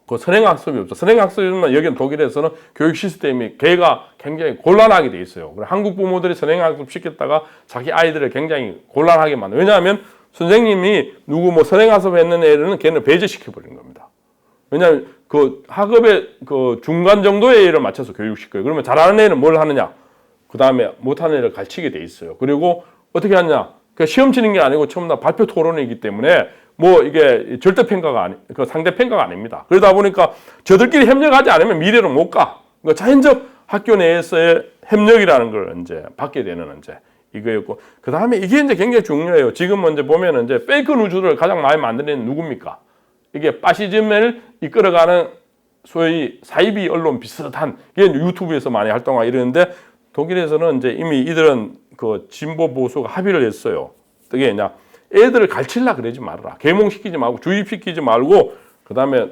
그 선행학습이 없어. 선행학습이면 여기는 독일에서는 교육 시스템이 걔가 굉장히 곤란하게 돼 있어요. 그래 한국 부모들이 선행학습 시켰다가 자기 아이들을 굉장히 곤란하게 만들어. 왜냐하면 선생님이 누구 뭐 선행학습 했는 애는 걔는 배제시켜 버리는 겁니다. 왜냐하면 그 학업의 그 중간 정도의 애를 맞춰서 교육시켜요. 그러면 잘하는 애는 뭘 하느냐? 그 다음에 못하는 애를 가르치게 돼 있어요. 그리고 어떻게 하냐? 그 시험 치는 게 아니고 처음 다 발표 토론이기 때문에 뭐 이게 절대 평가가 그 상대 평가가 아닙니다. 그러다 보니까 저들끼리 협력하지 않으면 미래로 못 가. 그러니까 자연적 학교 내에서의 협력이라는 걸 이제 받게 되는 이제 이거였고 그 다음에 이게 이제 굉장히 중요해요. 지금 이제 보면은 이제 페이크 뉴스를 가장 많이 만드는 누굽니까? 이게 파시즘을 이끌어가는 소위 사이비 언론 비슷한 이게 유튜브에서 많이 활동하고 이러는데 독일에서는 이제 이미 이들은 그 진보 보수가 합의를 했어요. 그게 뭐냐? 애들을 가르치려 그러지 말아라. 계몽시키지 말고 주입시키지 말고 그 다음에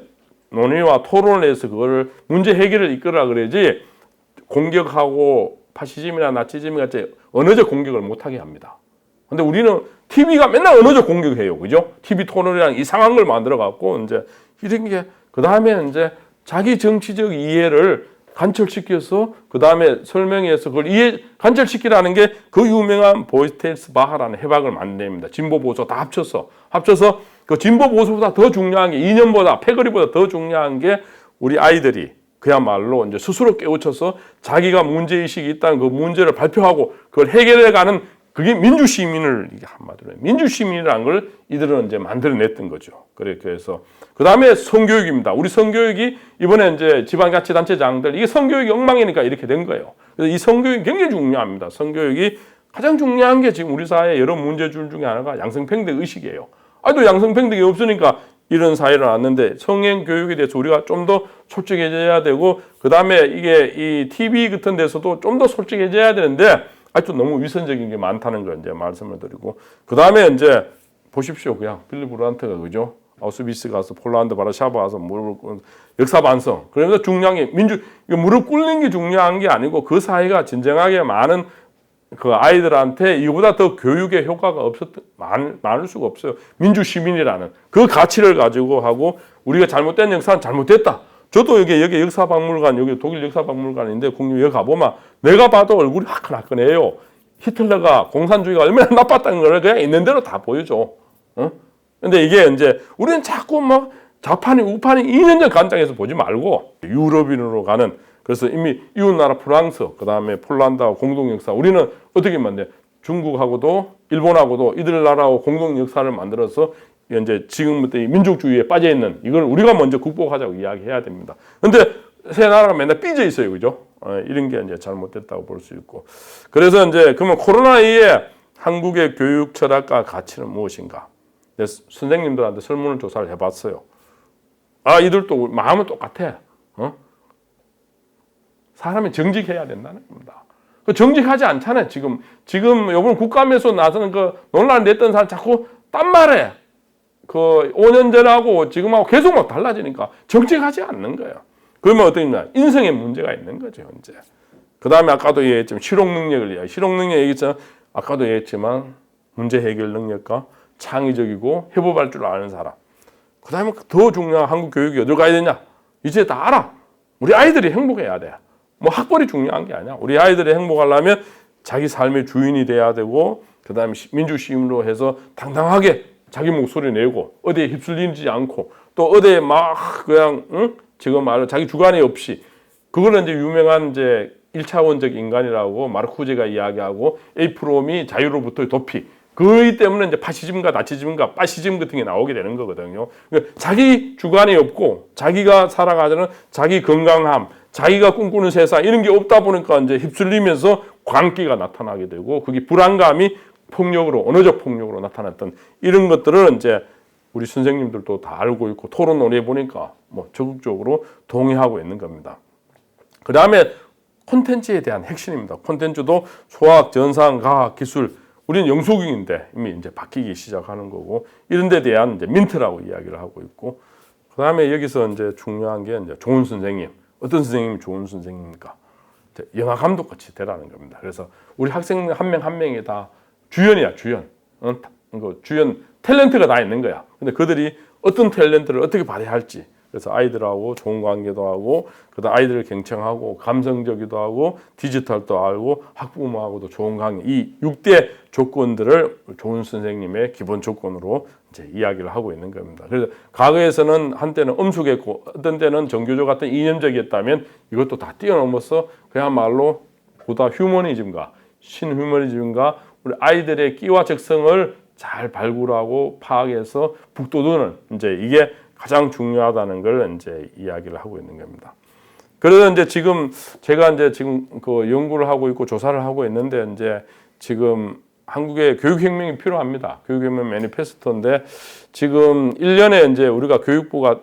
논의와 토론을 해서 그거를 문제 해결을 이끌어라 그래야지 공격하고 파시즘이나 나치즘 같이 언어적 공격을 못하게 합니다. 근데 우리는 TV가 맨날 언어적 공격해요. 그죠? TV 토론이랑 이상한 걸 만들어 갖고 이제 이런 게 그 다음에 이제 자기 정치적 이해를 관철시켜서 그 다음에 설명해서 그걸 관철시키라는 게 그 유명한 보이스텔스 바하라는 해박을 만듭니다. 진보 보수 다 합쳐서 그 진보 보수보다 더 중요한 게 이념보다 패거리보다 더 중요한 게 우리 아이들이 그야말로 이제 스스로 깨우쳐서 자기가 문제 의식이 있다는 그 문제를 발표하고 그걸 해결해가는 그게 민주시민을 이게 한마디로 민주시민이라는 걸 이들은 이제 만들어냈던 거죠. 그래서 그 다음에 성교육입니다. 우리 성교육이 이번에 이제 지방자치단체장들 이게 성교육이 엉망이니까 이렇게 된 거예요. 그래서 이 성교육이 굉장히 중요합니다. 성교육이 가장 중요한 게 지금 우리 사회의 여러 문제줄 중에 하나가 양성평등 의식이에요. 또 양성평등이 없으니까 이런 사회를 왔는데 성행 교육에 대해서 우리가 좀 더 솔직해져야 되고 그 다음에 이게 이 TV 같은 데서도 좀 더 솔직해져야 되는데 아직도 너무 위선적인 게 많다는 걸 이제 말씀을 드리고 그 다음에 이제 보십시오. 그냥 빌리 브란트가 그죠? 아우슈비츠 가서 폴란드 바르샤바 가서 무릎 역사 반성. 그러면서 중요한 게 무릎 꿇는 게 중요한 게 아니고 그 사회가 진정하게 많은 그 아이들한테 이거보다 더 교육의 효과가 많을 수가 없어요. 민주 시민이라는 그 가치를 가지고 하고 우리가 잘못된 역사는 잘못됐다. 저도 여기 역사박물관 여기 독일 역사박물관인데 국립 여기 가보면 내가 봐도 얼굴이 화끈화끈해요. 히틀러가 공산주의가 얼마나 나빴다는 걸 그냥 있는 대로 다 보여줘. 근데 이게 이제 우리는 자꾸 막 좌판이 우판이 2년 전 관점에서 보지 말고 유럽인으로 가는 그래서 이미 이웃나라 프랑스 그다음에 폴란드하고 공동 역사 우리는 어떻게 만든 중국하고도 일본하고도 이들 나라하고 공동 역사를 만들어서 이제 지금부터 이 민족주의에 빠져 있는 이걸 우리가 먼저 극복하자고 이야기해야 됩니다. 근데 새 나라가 맨날 삐져 있어요, 그죠? 이런 게 이제 잘못됐다고 볼 수 있고. 그래서 이제 그러면 코로나 이후에 한국의 교육 철학과 가치는 무엇인가? 선생님들한테 설문조사를 해봤어요. 아, 이들도 마음은 똑같아. 사람이 정직해야 된다는 겁니다. 그 정직하지 않잖아요. 지금 요번 국감에서 나서는 그 논란 냈던 사람 자꾸 딴 말해. 그 5년 전하고 지금하고 계속 막 달라지니까 정직하지 않는 거예요. 그러면 어떠냐? 인성에 문제가 있는 거죠, 현재. 그 다음에 아까도 얘기했지만 실용 능력을 실용 능력 얘기했잖아. 아까도 얘기했지만 문제 해결 능력과 창의적이고 협업할 줄 아는 사람. 그 다음에 더 중요한 한국 교육이 어디로 가야 되냐? 이제 다 알아. 우리 아이들이 행복해야 돼. 뭐 학벌이 중요한 게 아니야. 우리 아이들이 행복하려면 자기 삶의 주인이 돼야 되고 그 다음에 민주시민으로 해서 당당하게 자기 목소리 내고 어디에 휩쓸리지 않고 또 어디에 막 그냥 지금 말로 자기 주관이 없이 그거는 이제 유명한 이제 1차원적 인간이라고 마르쿠제가 이야기하고 에이프롬이 자유로부터의 도피 그이 때문에 이제 파시즘과 나치즘과 파시즘 같은 게 나오게 되는 거거든요. 그러니까 자기 주관이 없고 자기가 살아가자는 자기 건강함, 자기가 꿈꾸는 세상 이런 게 없다 보니까 이제 휩쓸리면서 광기가 나타나게 되고 그게 불안감이 폭력으로 언어적 폭력으로 나타났던 이런 것들을 이제 우리 선생님들도 다 알고 있고 토론놀이에 보니까 뭐 적극적으로 동의하고 있는 겁니다. 그 다음에 콘텐츠에 대한 핵심입니다. 콘텐츠도 소학, 전상, 과학, 기술 우리는 영수경인데 이미 이제 바뀌기 시작하는 거고 이런 데 대한 이제 민트라고 이야기를 하고 있고 그 다음에 여기서 이제 중요한 게 이제 좋은 선생님 어떤 선생님이 좋은 선생님입니까? 영화 감독 같이 되라는 겁니다. 그래서 우리 학생 한 명 한 명이 다 주연이야 주연. 주연 탤런트가 다 있는 거야. 근데 그들이 어떤 탤런트를 어떻게 발휘할지 그래서 아이들하고 좋은 관계도 하고 그다음 아이들을 경청하고 감성적이기도 하고 디지털도 알고 학부모하고도 좋은 관계 이 6대 조건들을 좋은 선생님의 기본 조건으로 이제 이야기를 하고 있는 겁니다. 그래서 과거에서는 한때는 엄숙했고 어떤 때는 정교조 같은 이념적이었다면 이것도 다 뛰어넘어서 그야말로 보다 휴머니즘과 신휴머니즘과 우리 아이들의 끼와 적성을 잘 발굴하고 파악해서 북돋우는 이제 이게 가장 중요하다는 걸 이제 이야기를 하고 있는 겁니다. 그래서 이제 지금 제가 이제 지금 그 연구를 하고 있고 조사를 하고 있는데 이제 지금 한국의 교육혁명이 필요합니다. 교육혁명 매니페스토인데 지금 1년에 이제 우리가 교육부가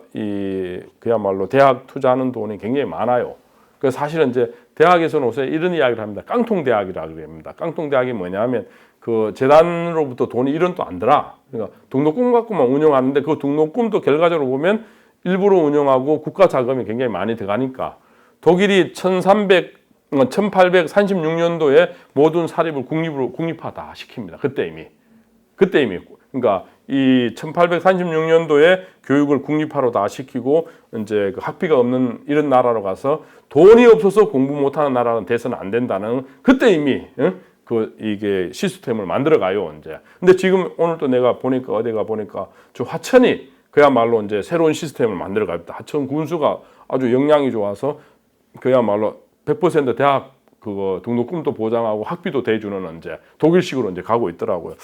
그야말로 대학 투자하는 돈이 굉장히 많아요. 그래서 사실은 이제 대학에서는 요새 이런 이야기를 합니다. 깡통대학이라고 합니다. 깡통대학이 뭐냐면 그 재단으로부터 돈이 1원도 안 들어. 그러니까 등록금 갖고만 운영하는데 그 등록금도 결과적으로 보면 일부러 운영하고 국가 자금이 굉장히 많이 들어가니까 독일이 1836년도에 모든 사립을 국립화 다 시킵니다. 그때 이미 그러니까 이 1836년도에 교육을 국립화로 다 시키고 이제 그 학비가 없는 이런 나라로 가서 돈이 없어서 공부 못하는 나라는 돼서는 안 된다는 그때 이미 이게 시스템을 만들어 가요, 이제. 근데 지금 오늘 또 내가 보니까, 어디가 보니까, 저 하천이 그야말로 이제 새로운 시스템을 만들어 갑니다. 하천 군수가 아주 역량이 좋아서 그야말로 100% 대학 그거 등록금도 보장하고 학비도 대주는 이제 독일식으로 이제 가고 있더라고요.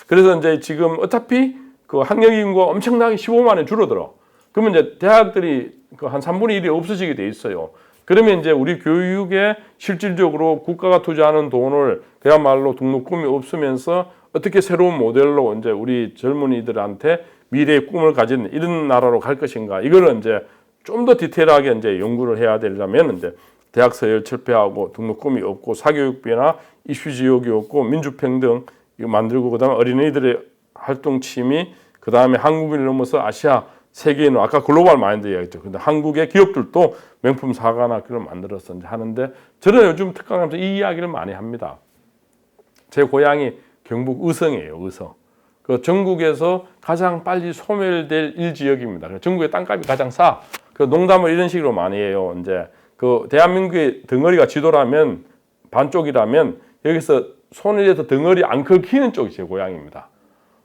그래서 이제 지금 어차피 그 학령 인구가 엄청나게 15만이 줄어들어. 그러면 이제 대학들이 그 한 3분의 1이 없어지게 돼 있어요. 그러면 이제 우리 교육에 실질적으로 국가가 투자하는 돈을 그야말로 등록금이 없으면서 어떻게 새로운 모델로 이제 우리 젊은이들한테 미래의 꿈을 가진 이런 나라로 갈 것인가? 이거는 이제 좀 더 디테일하게 이제 연구를 해야 되려면 이제 대학 서열 철폐하고 등록금이 없고 사교육비나 이슈 지역이 없고 민주평등 이거 만들고 그다음에 어린이들의 활동 취미 그다음에 한국인을 넘어서 아시아 세계인으로 아까 글로벌 마인드 이야기했죠. 근데 한국의 기업들도 명품 사과나 그걸 만들어서 이제 하는데 저는 요즘 특강하면서 이 이야기를 많이 합니다. 제 고향이 경북 의성이에요. 의성. 그 전국에서 가장 빨리 소멸될 일지역입니다. 전국의 땅값이 가장 싸. 그 농담을 이런 식으로 많이 해요. 이제 그 대한민국의 덩어리가 지도라면 반쪽이라면 여기서 손을해서 덩어리 안 긁히는 쪽이 제 고향입니다.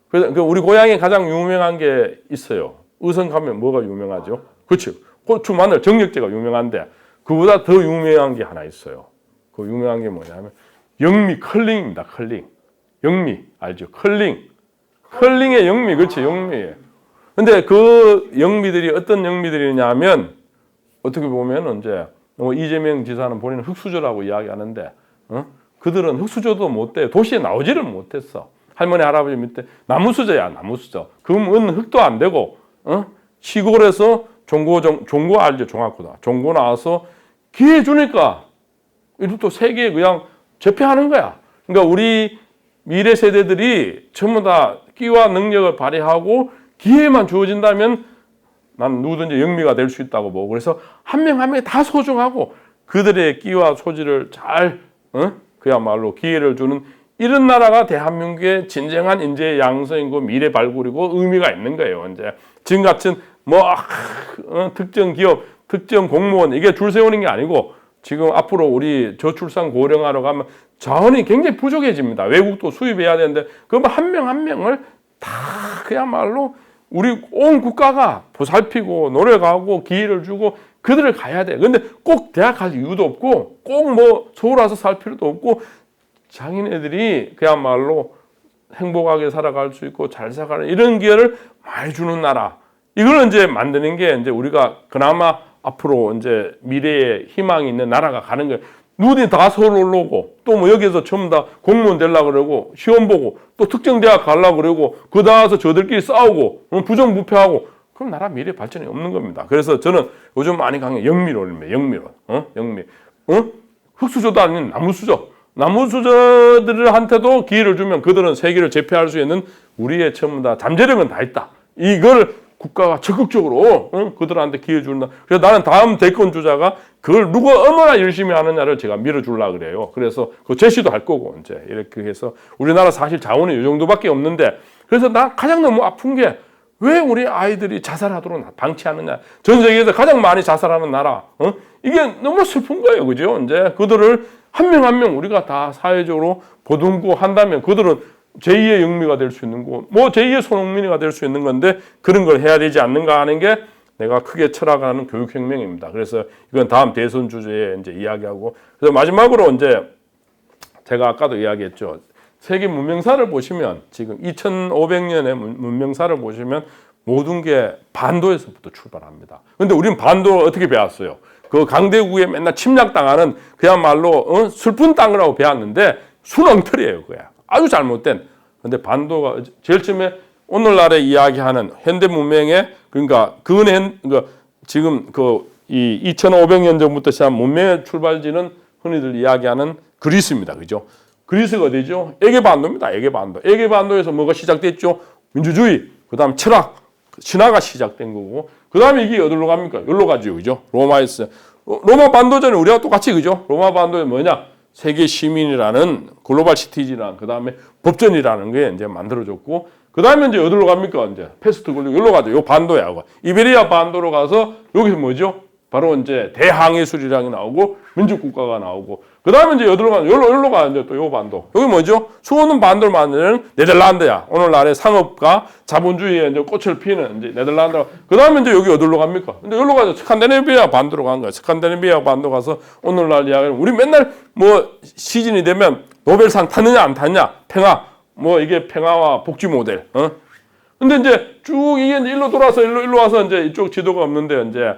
그래서 그 우리 고향에 가장 유명한 게 있어요. 의성 가면 뭐가 유명하죠? 그렇죠. 고추, 마늘, 정력제가 유명한데 그보다 더 유명한 게 하나 있어요. 그 유명한 게 뭐냐면 영미 컬링입니다. 컬링. 영미 알죠? 컬링. 컬링의 영미, 그렇지, 영미예요. 근데 그 영미들이 어떤 영미들이냐면 어떻게 보면 이제 이재명 지사는 본인은 흙수저라고 이야기하는데 그들은 흙수저도 못 돼. 도시에 나오지를 못했어. 할머니 할아버지 밑에 나무수저야, 나무수저. 금은 흙도 안 되고 시골에서 종고 알죠, 종합고등. 종고 나와서 기회 주니까 이것도 세계에 그냥 제패하는 거야. 그러니까 우리 미래 세대들이 전부 다 끼와 능력을 발휘하고 기회만 주어진다면 난 누구든지 영미가 될 수 있다고 보고 그래서 한 명 한 명이 다 소중하고 그들의 끼와 소질을 잘 그야말로 기회를 주는 이런 나라가 대한민국의 진정한 인재 양성이고 미래 발굴이고 의미가 있는 거예요. 이제 지금 같은 특정 기업, 특정 공무원 이게 줄 세우는 게 아니고 지금 앞으로 우리 저출산 고령화로 가면 자원이 굉장히 부족해집니다. 외국도 수입해야 되는데 그러면 한 명 한 명을 다 그야말로 우리 온 국가가 보살피고 노력하고 기회를 주고 그들을 가야 돼. 근데 꼭 대학 갈 이유도 없고 꼭 뭐 서울 와서 살 필요도 없고 장인애들이 그야말로 행복하게 살아갈 수 있고 잘 살아가는 이런 기회를 많이 주는 나라. 이걸 이제 만드는 게 이제 우리가 그나마 앞으로 이제 미래에 희망이 있는 나라가 가는 거예요. 누구든지 다 서울 올라오고 또 뭐 여기서 전부 다 공무원 되려고 그러고 시험 보고 또 특정 대학 가려고 그러고 그 나와서 저들끼리 싸우고 부정부패하고 그럼 나라 미래 발전이 없는 겁니다. 그래서 저는 요즘 많이 강해 영미론입니다. 영미론. 영미. 흙수저도 아닌 나무수저. 나무수저들한테도 기회를 주면 그들은 세계를 제패할 수 있는 우리의 전부 다 잠재력은 다 있다. 이걸 국가가 적극적으로 그들한테 기회 준다. 그래서 나는 다음 대권 주자가 그걸 누가 얼마나 열심히 하느냐를 제가 밀어주려고 그래요. 그래서 그 제시도 할 거고 이제 이렇게 해서 우리나라 사실 자원이 이 정도밖에 없는데 그래서 나 가장 너무 아픈 게 왜 우리 아이들이 자살하도록 방치하느냐. 전 세계에서 가장 많이 자살하는 나라. 이게 너무 슬픈 거예요. 그죠? 이제 그들을 한 명 한 명 우리가 다 사회적으로 보듬고 한다면 그들은 제2의 영미가 될 수 있는 거, 뭐 제2의 손흥민이가 될 수 있는 건데 그런 걸 해야 되지 않는가 하는 게 내가 크게 철학하는 교육혁명입니다. 그래서 이건 다음 대선 주제에 이제 이야기하고 그래서 마지막으로 이제 제가 아까도 이야기했죠. 세계 문명사를 보시면 지금 2500년의 문명사를 보시면 모든 게 반도에서부터 출발합니다. 근데 우리는 반도를 어떻게 배웠어요? 그 강대국에 맨날 침략당하는 그야말로 슬픈 땅이라고 배웠는데 순엉터리예요. 그야. 아주 잘못된. 근데 반도가 제일 처음에 오늘날에 이야기하는 현대 문명의 그러니까 지금 이 2500년 전부터 시작한 문명의 출발지는 흔히들 이야기하는 그리스입니다. 그죠? 그리스가 어디죠? 에게반도입니다. 에게반도. 에게반도에서 뭐가 시작됐죠? 민주주의, 그다음 철학, 신화가 시작된 거고, 그다음에 이게 어디로 갑니까? 여기로 가죠, 그죠? 로마에서 로마 반도전에 우리가 똑같이 그죠? 로마 반도에 뭐냐? 세계 시민이라는 글로벌 시티즌이라는 그다음에 법전이라는 게 이제 만들어졌고, 그다음에 이제 어디로 갑니까? 이제 패스트 글로 여기로 가죠. 요 반도야. 이베리아 반도로 가서 여기서 뭐죠? 바로 이제 대항해술이랑이 나오고 민주국가가 나오고 그다음에 이제 여기로 가 여기로 가 이제 또 요 반도 여기 뭐죠? 수호는 반도를 만드는 네덜란드야. 오늘날의 상업과 자본주의에 이제 꽃을 피는 이제 네덜란드. 그다음에 이제 여기 어디로 갑니까? 근데 여기로 가죠. 스칸디네비아 반도로 간 거야. 스칸디네비아 반도 가서 오늘날 이야기는 우리 맨날 뭐 시즌이 되면 노벨상 탔느냐 안 탔냐 평화 뭐 이게 평화와 복지 모델. 근데 이제 쭉 이게 이제 일로 돌아서 일로 와서 이제 이쪽 지도가 없는데 이제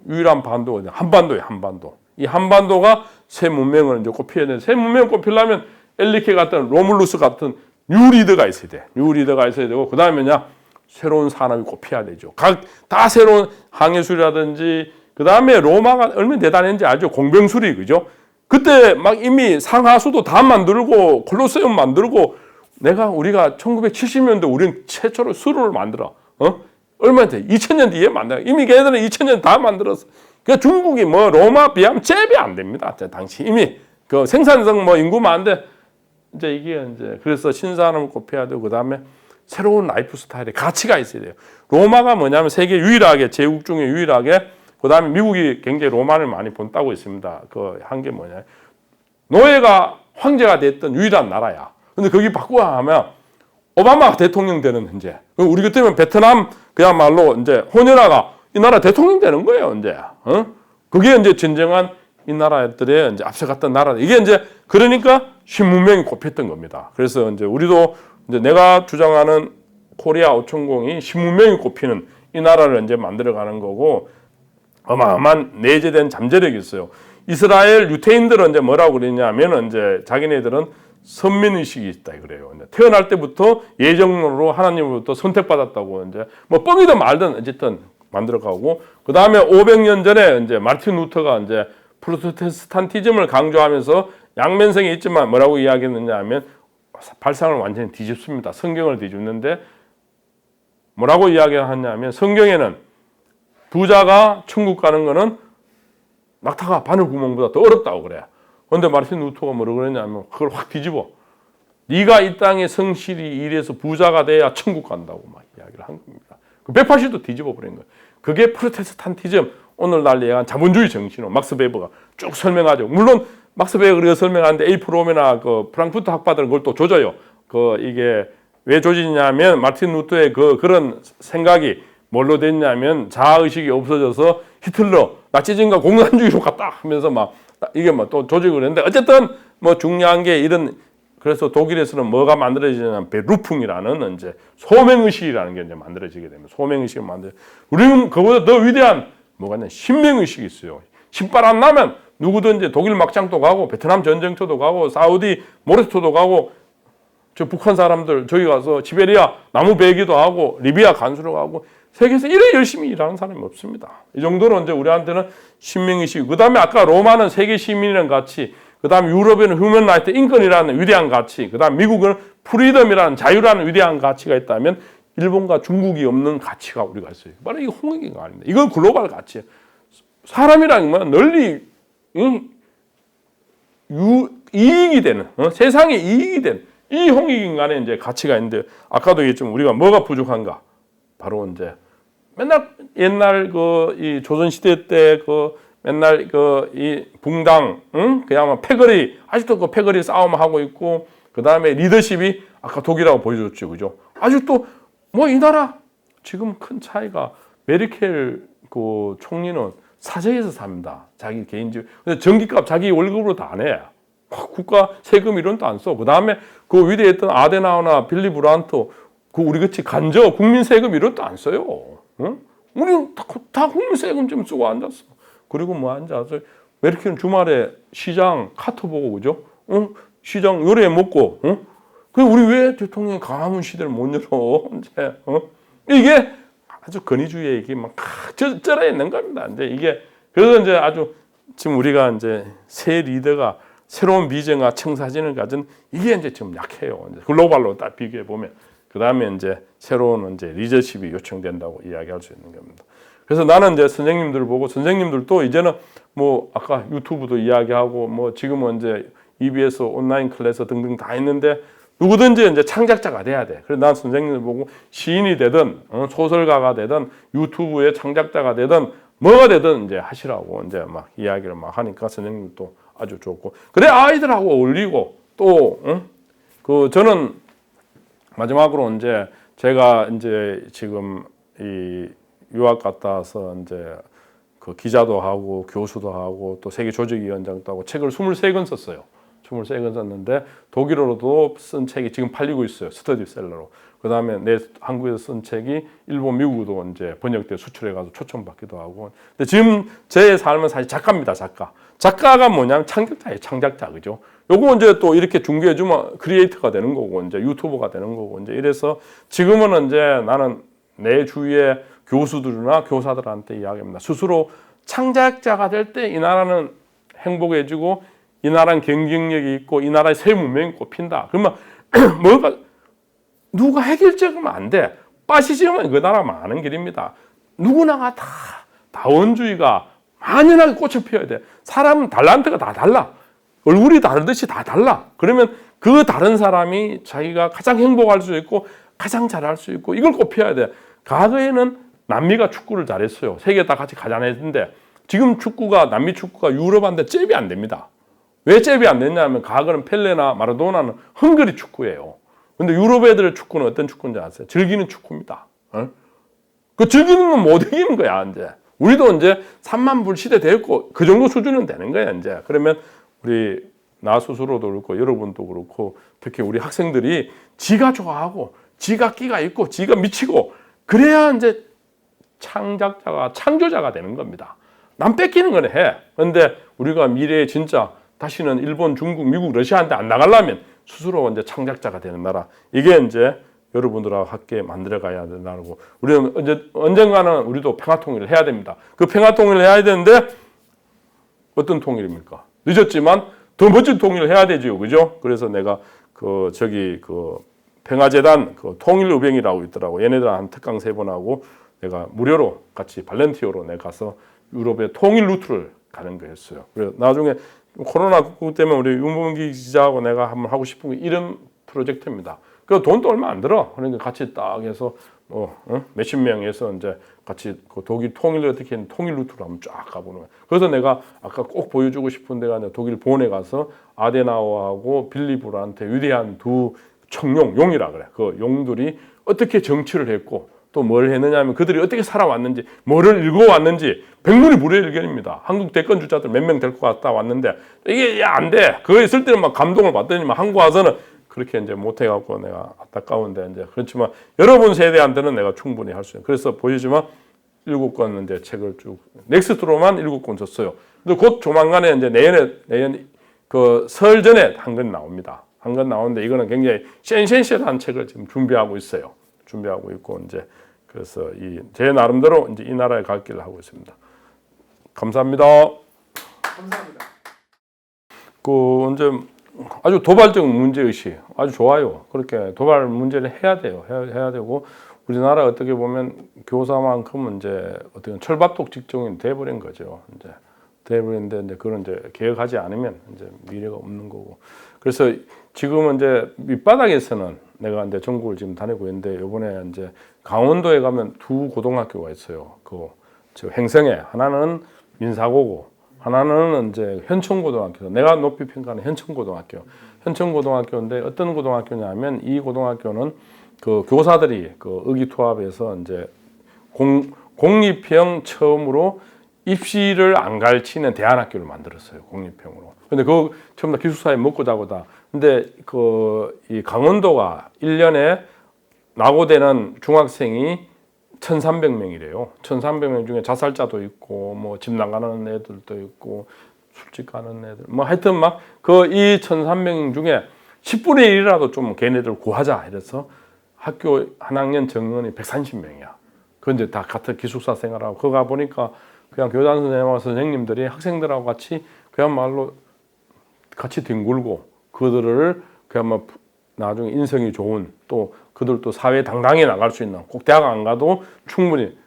유일한 반도가 한반도예요, 한반도. 이 한반도가 새 문명을 이제 꼽혀야 되는데, 새 문명을 꼽히려면 엘리케 같은, 로물루스 같은 뉴 리더가 있어야 돼. 뉴 리더가 있어야 되고, 그 다음에냐, 새로운 산업이 꼽혀야 되죠. 각 다 새로운 항해술이라든지 그다음에 로마가 얼마나 대단했는지 알죠. 공병술이 그죠. 그때 막 이미 상하수도 다 만들고 콜로세움 만들고 우리가 1970년대 우리는 최초로 수로를 만들어. 얼마 돼? 2000년 뒤에 만들어. 이미 걔들은 2000년 다 만들었어. 그 중국이 뭐 로마 비하면 잽이 안 됩니다. 당시 이미 그 생산성 뭐 인구 많은데 이제 이게 이제 그래서 신산업을 꼽혀야 되고 그다음에 새로운 라이프 스타일에 가치가 있어야 돼요. 로마가 뭐냐면 세계 유일하게 제국 중에 유일하게 그다음에 미국이 굉장히 로마를 많이 본다고 있습니다. 그 한 게 뭐냐? 노예가 황제가 됐던 유일한 나라야. 근데 거기 바꾸야 하면 오바마가 대통령 되는 이제 우리 그때면 베트남 그야말로 이제 호녀라가 이 나라 대통령 되는 거예요. 이제 그게 이제 진정한 이 나라들의 이제 앞서갔던 나라. 이게 이제 그러니까 신문명이 꼽혔던 겁니다. 그래서 이제 우리도 이제 내가 주장하는 코리아 5천공이 신문명이 꼽히는 이 나라를 이제 만들어가는 거고 어마어마한 내재된 잠재력이 있어요. 이스라엘 유태인들은 이제 뭐라고 그랬냐면 이제 자기네들은 선민의식이 있다 그래요. 태어날 때부터 예정으로 하나님으로부터 선택받았다고 이제 뭐 뻥이든 말든 어쨌든 만들어가고 그 다음에 500년 전에 이제 마르틴 루터가 이제 프로테스탄티즘을 강조하면서 양면성이 있지만 뭐라고 이야기했느냐 하면 발상을 완전히 뒤집습니다. 성경을 뒤집는데 뭐라고 이야기하냐면 성경에는 부자가 천국 가는 거는 낙타가 바늘 구멍보다 더 어렵다고 그래. 그런데 마르틴 루터가 뭐라고 그랬냐면 그걸 확 뒤집어. 네가 이 땅에 성실히 일해서 부자가 돼야 천국 간다고 막 이야기를 한 겁니다. 그 180도 뒤집어 버린 거예요. 그게 프로테스탄티즘, 오늘날 얘기한 자본주의 정신으로 막스 베버가 쭉 설명하죠. 물론 막스 베버가 설명하는데 에이프롬이나 그 프랑크푸르트 학파들은 그걸 또 조져요. 이게 왜 조지냐면 마르틴 루터의 그런 생각이 뭘로 됐냐면 자아의식이 없어져서 히틀러, 나치즘과 공산주의로 갔다 하면서 막 이게 뭐 또 조직을 했는데 어쨌든 뭐 중요한 게 이런 그래서 독일에서는 뭐가 만들어지냐면 베루풍이라는 이제 소명의식이라는 게 이제 만들어지게 됩니다. 소명의식을 우리는 그보다 더 위대한 뭐가 있냐 신명의식이 있어요. 신발 안 나면 누구든지 독일 막장도 가고 베트남 전쟁터도 가고 사우디 모래토도 가고 저 북한 사람들 저기 가서 시베리아 나무 베기도 하고 리비아 간수로 가고 세계에서 이래 열심히 일하는 사람이 없습니다. 이 정도는 이제 우리한테는 신명의식. 그 다음에 아까 로마는 세계 시민이라는 가치, 그 다음에 유럽에는 휴먼 라이트 인권이라는 위대한 가치, 그 다음 미국은 프리덤이라는 자유라는 위대한 가치가 있다면 일본과 중국이 없는 가치가 우리가 있어요. 바로 이게 홍익인가 아닙니다. 이건 글로벌 가치예요. 사람이라는 건 널리 이익이 되는 세상에 이익이 되는 이 홍익인간의 이제 가치가 있는데 아까도 얘기했지만 우리가 뭐가 부족한가? 바로 이제 맨날 옛날 이 조선 시대 때 맨날 이 붕당, 그야말로 패거리 아직도 그 패거리 싸움 하고 있고 그 다음에 리더십이 아까 독일하고 보여줬죠, 그죠? 아직도 뭐 이 나라 지금 큰 차이가 메르켈 그 총리는 사저에서 삽니다. 자기 개인적. 근데 전기값 자기 월급으로 다 안 해. 국가 세금 이론도 안 써. 그 다음에 그 위대했던 아데나우나 빌리 브란트 그 우리 같이 간저 국민 세금 이런도 안 써요. 응? 우리는 다 국민 세금 좀 쓰고 앉았어. 그리고 뭐 앉아서 메르켈은 주말에 시장 카트 보고 그죠? 응? 시장 요래 먹고. 응? 그 우리 왜 대통령이 광화문 시대를 못 열어? 이제 이게 아주 권위주의에 이게 막 쩔어 있는 겁니다. 이제 이게 그래서 이제 아주 지금 우리가 이제 새 리더가 새로운 비전과 청사진을 가진 이게 이제 좀 약해요. 이제 글로벌로 딱 비교해 보면. 그 다음에 이제 새로운 이제 리더십이 요청된다고 이야기할 수 있는 겁니다. 그래서 나는 이제 선생님들 보고 선생님들도 이제는 뭐 아까 유튜브도 이야기하고 뭐 지금은 이제 EBS 온라인 클래스 등등 다 있는데 누구든지 이제 창작자가 돼야 돼. 그래서 난 선생님들 보고 시인이 되든 소설가가 되든 유튜브의 창작자가 되든 뭐가 되든 이제 하시라고 이제 막 이야기를 막 하니까 선생님도 아주 좋고 그래 아이들하고 어울리고 또 저는 마지막으로 이제 제가 이제 지금 이 유학 갔다 와서 이제 그 기자도 하고 교수도 하고 또 세계 조직위원장도 하고 책을 23권 썼어요. 23권 썼는데 독일어로도 쓴 책이 지금 팔리고 있어요. 스터디셀러로. 그 다음에 내 한국에서 쓴 책이 일본, 미국도 이제 번역돼 수출해 가서 초청받기도 하고. 근데 지금 제 삶은 사실 작가입니다, 작가. 작가가 뭐냐면 창작자예요, 창작자, 그죠? 요거 이제 또 이렇게 중개해주면 크리에이터가 되는 거고, 이제 유튜버가 되는 거고, 이제 이래서 지금은 이제 나는 내 주위의 교수들이나 교사들한테 이야기합니다. 스스로 창작자가 될 때 이 나라는 행복해지고 이 나라는 경쟁력이 있고 이 나라의 새 문명이 꼽힌다. 그러면 뭐가 누가 해결책하면 안 돼. 빠시즘은 그 나라 많은 길입니다. 누구나가 다 다원주의가 만연하게 꽃을 피워야 돼. 사람은 달란트가 다 달라. 얼굴이 다르듯이 다 달라. 그러면 그 다른 사람이 자기가 가장 행복할 수 있고 가장 잘할 수 있고 이걸 꼭 피워야 돼. 과거에는 남미가 축구를 잘했어요. 세계 다 같이 가자했는데 지금 축구가 남미 축구가 유럽한테 잽이 안 됩니다. 왜 잽이 안 됐냐면 과거는 펠레나 마라도나는 헝그리 축구예요. 근데 유럽 애들의 축구는 어떤 축구인지 아세요? 즐기는 축구입니다. 그 즐기는 건 못 이기는 거야 이제. 우리도 이제 3만 불 시대 됐고 그 정도 수준은 되는 거야 이제. 그러면 우리 나 스스로도 그렇고 여러분도 그렇고 특히 우리 학생들이 지가 좋아하고 지가 끼가 있고 지가 미치고 그래야 이제 창작자가 창조자가 되는 겁니다. 남 뺏기는 건 해. 그런데 우리가 미래에 진짜 다시는 일본, 중국, 미국, 러시아한테 안 나가려면 스스로 이제 창작자가 되는 나라. 이게 이제 여러분들하고 함께 만들어 가야 된다고. 우리는 언젠가는 우리도 평화 통일을 해야 됩니다. 그 평화 통일을 해야 되는데 어떤 통일입니까? 늦었지만 더 멋진 통일을 해야 되죠. 그죠? 그래서 내가 그 평화재단 그 통일의병이라고 있더라고. 얘네들한테 특강 3번 하고 내가 무료로 같이 발렌티어로 내가 가서 유럽의 통일 루트를 가는 거였어요. 그래서 나중에 코로나19 때문에 우리 윤봉기 기자하고 내가 한번 하고 싶은 게 이런 프로젝트입니다. 그 돈도 얼마 안 들어. 그러니까 같이 딱 해서 몇십 명에서 이제 같이 그 독일 통일을 어떻게 했는지 통일 루트로 한번 쫙 가보는 거예요. 그래서 내가 아까 꼭 보여주고 싶은 데가 독일 본에 가서 아데나우어하고 빌리 브란트 위대한 두 청룡, 용이라 그래. 그 용들이 어떻게 정치를 했고 또 뭘 했느냐 하면 그들이 어떻게 살아왔는지 뭐를 읽어왔는지 백문이 불여일견입니다. 한국 대권 주자들 몇 명 데리고 갔다 왔는데 이게 안 돼. 그거 있을 때는 막 감동을 받더니만 한국 와서는 그렇게 이제 못해갖고 내가 안타까운데 이제 그렇지만 여러분 세대한테는 내가 충분히 할 수 있어요. 그래서 보이지만 7권 이제 책을 쭉 넥스트로만 7권 줬어요. 근데 곧 조만간에 이제 내년 그 설 전에 한 권 나옵니다. 한 권 나오는데 이거는 굉장히 센세이션한 책을 지금 준비하고 있어요. 준비하고 있고 이제 그래서 제 나름대로 이제 이 나라에 갈 길을 하고 있습니다. 감사합니다. 감사합니다. 그 이제 아주 도발적 문제의식 아주 좋아요. 그렇게 도발 문제를 해야 돼요. 해야 되고 우리나라 어떻게 보면 교사만큼은 이제 어떻게 철밥독 직종이 돼버린 거죠. 이제 돼버렸는데 이제 그런 이제 개혁하지 않으면 이제 미래가 없는 거고. 그래서 지금은 이제 밑바닥에서는 내가 이제 전국을 지금 다니고 있는데 이번에 이제 강원도에 가면 두 고등학교가 있어요. 저 행성에 하나는 민사고고 하나는 이제 현천고등학교. 내가 높이 평가하는 현천고등학교. 현천고등학교인데 어떤 고등학교냐면 이 고등학교는 그 교사들이 그 의기투합해서 이제 공립형 처음으로 입시를 안 가르치는 대안학교를 만들었어요. 공립형으로. 근데 그 처음 다 기숙사에 먹고 자고다. 근데 이 강원도가 1년에 낙오되는 중학생이 1,300명이래요. 1,300명 중에 자살자도 있고, 뭐 집 나가는 애들도 있고, 술집 가는 애들, 뭐 하여튼 막 이 1,300명 중에 10분의 1이라도 좀 걔네들 구하자 이래서 학교 한 학년 정원이 130명이야. 그 이제 다 같은 기숙사 생활하고 그거 가 보니까 그냥 교장 선생님하고 선생님들이 학생들하고 같이 그야말로 같이 뒹굴고 그들을 그야말로 나중에 인성이 좋은 또 그들도 사회에 당당히 나갈 수 있는 꼭 대학 안 가도 충분히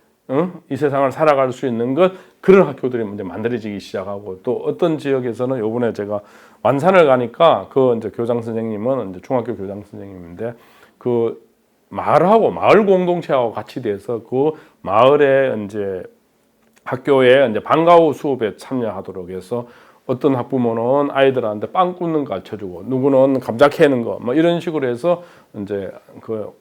이 세상을 살아갈 수 있는 것 그런 학교들이 이제 만들어지기 시작하고 또 어떤 지역에서는 요번에 제가 완산을 가니까 그 이제 교장 선생님은 이제 중학교 교장 선생님인데 그 마을하고 마을 공동체하고 같이 돼서 그 마을에 이제 학교에 이제 방과 후 수업에 참여하도록 해서 어떤 학부모는 아이들한테 빵 굽는 거 가르쳐주고 누구는 감자 캐는 거 뭐 이런 식으로 해서 이제 그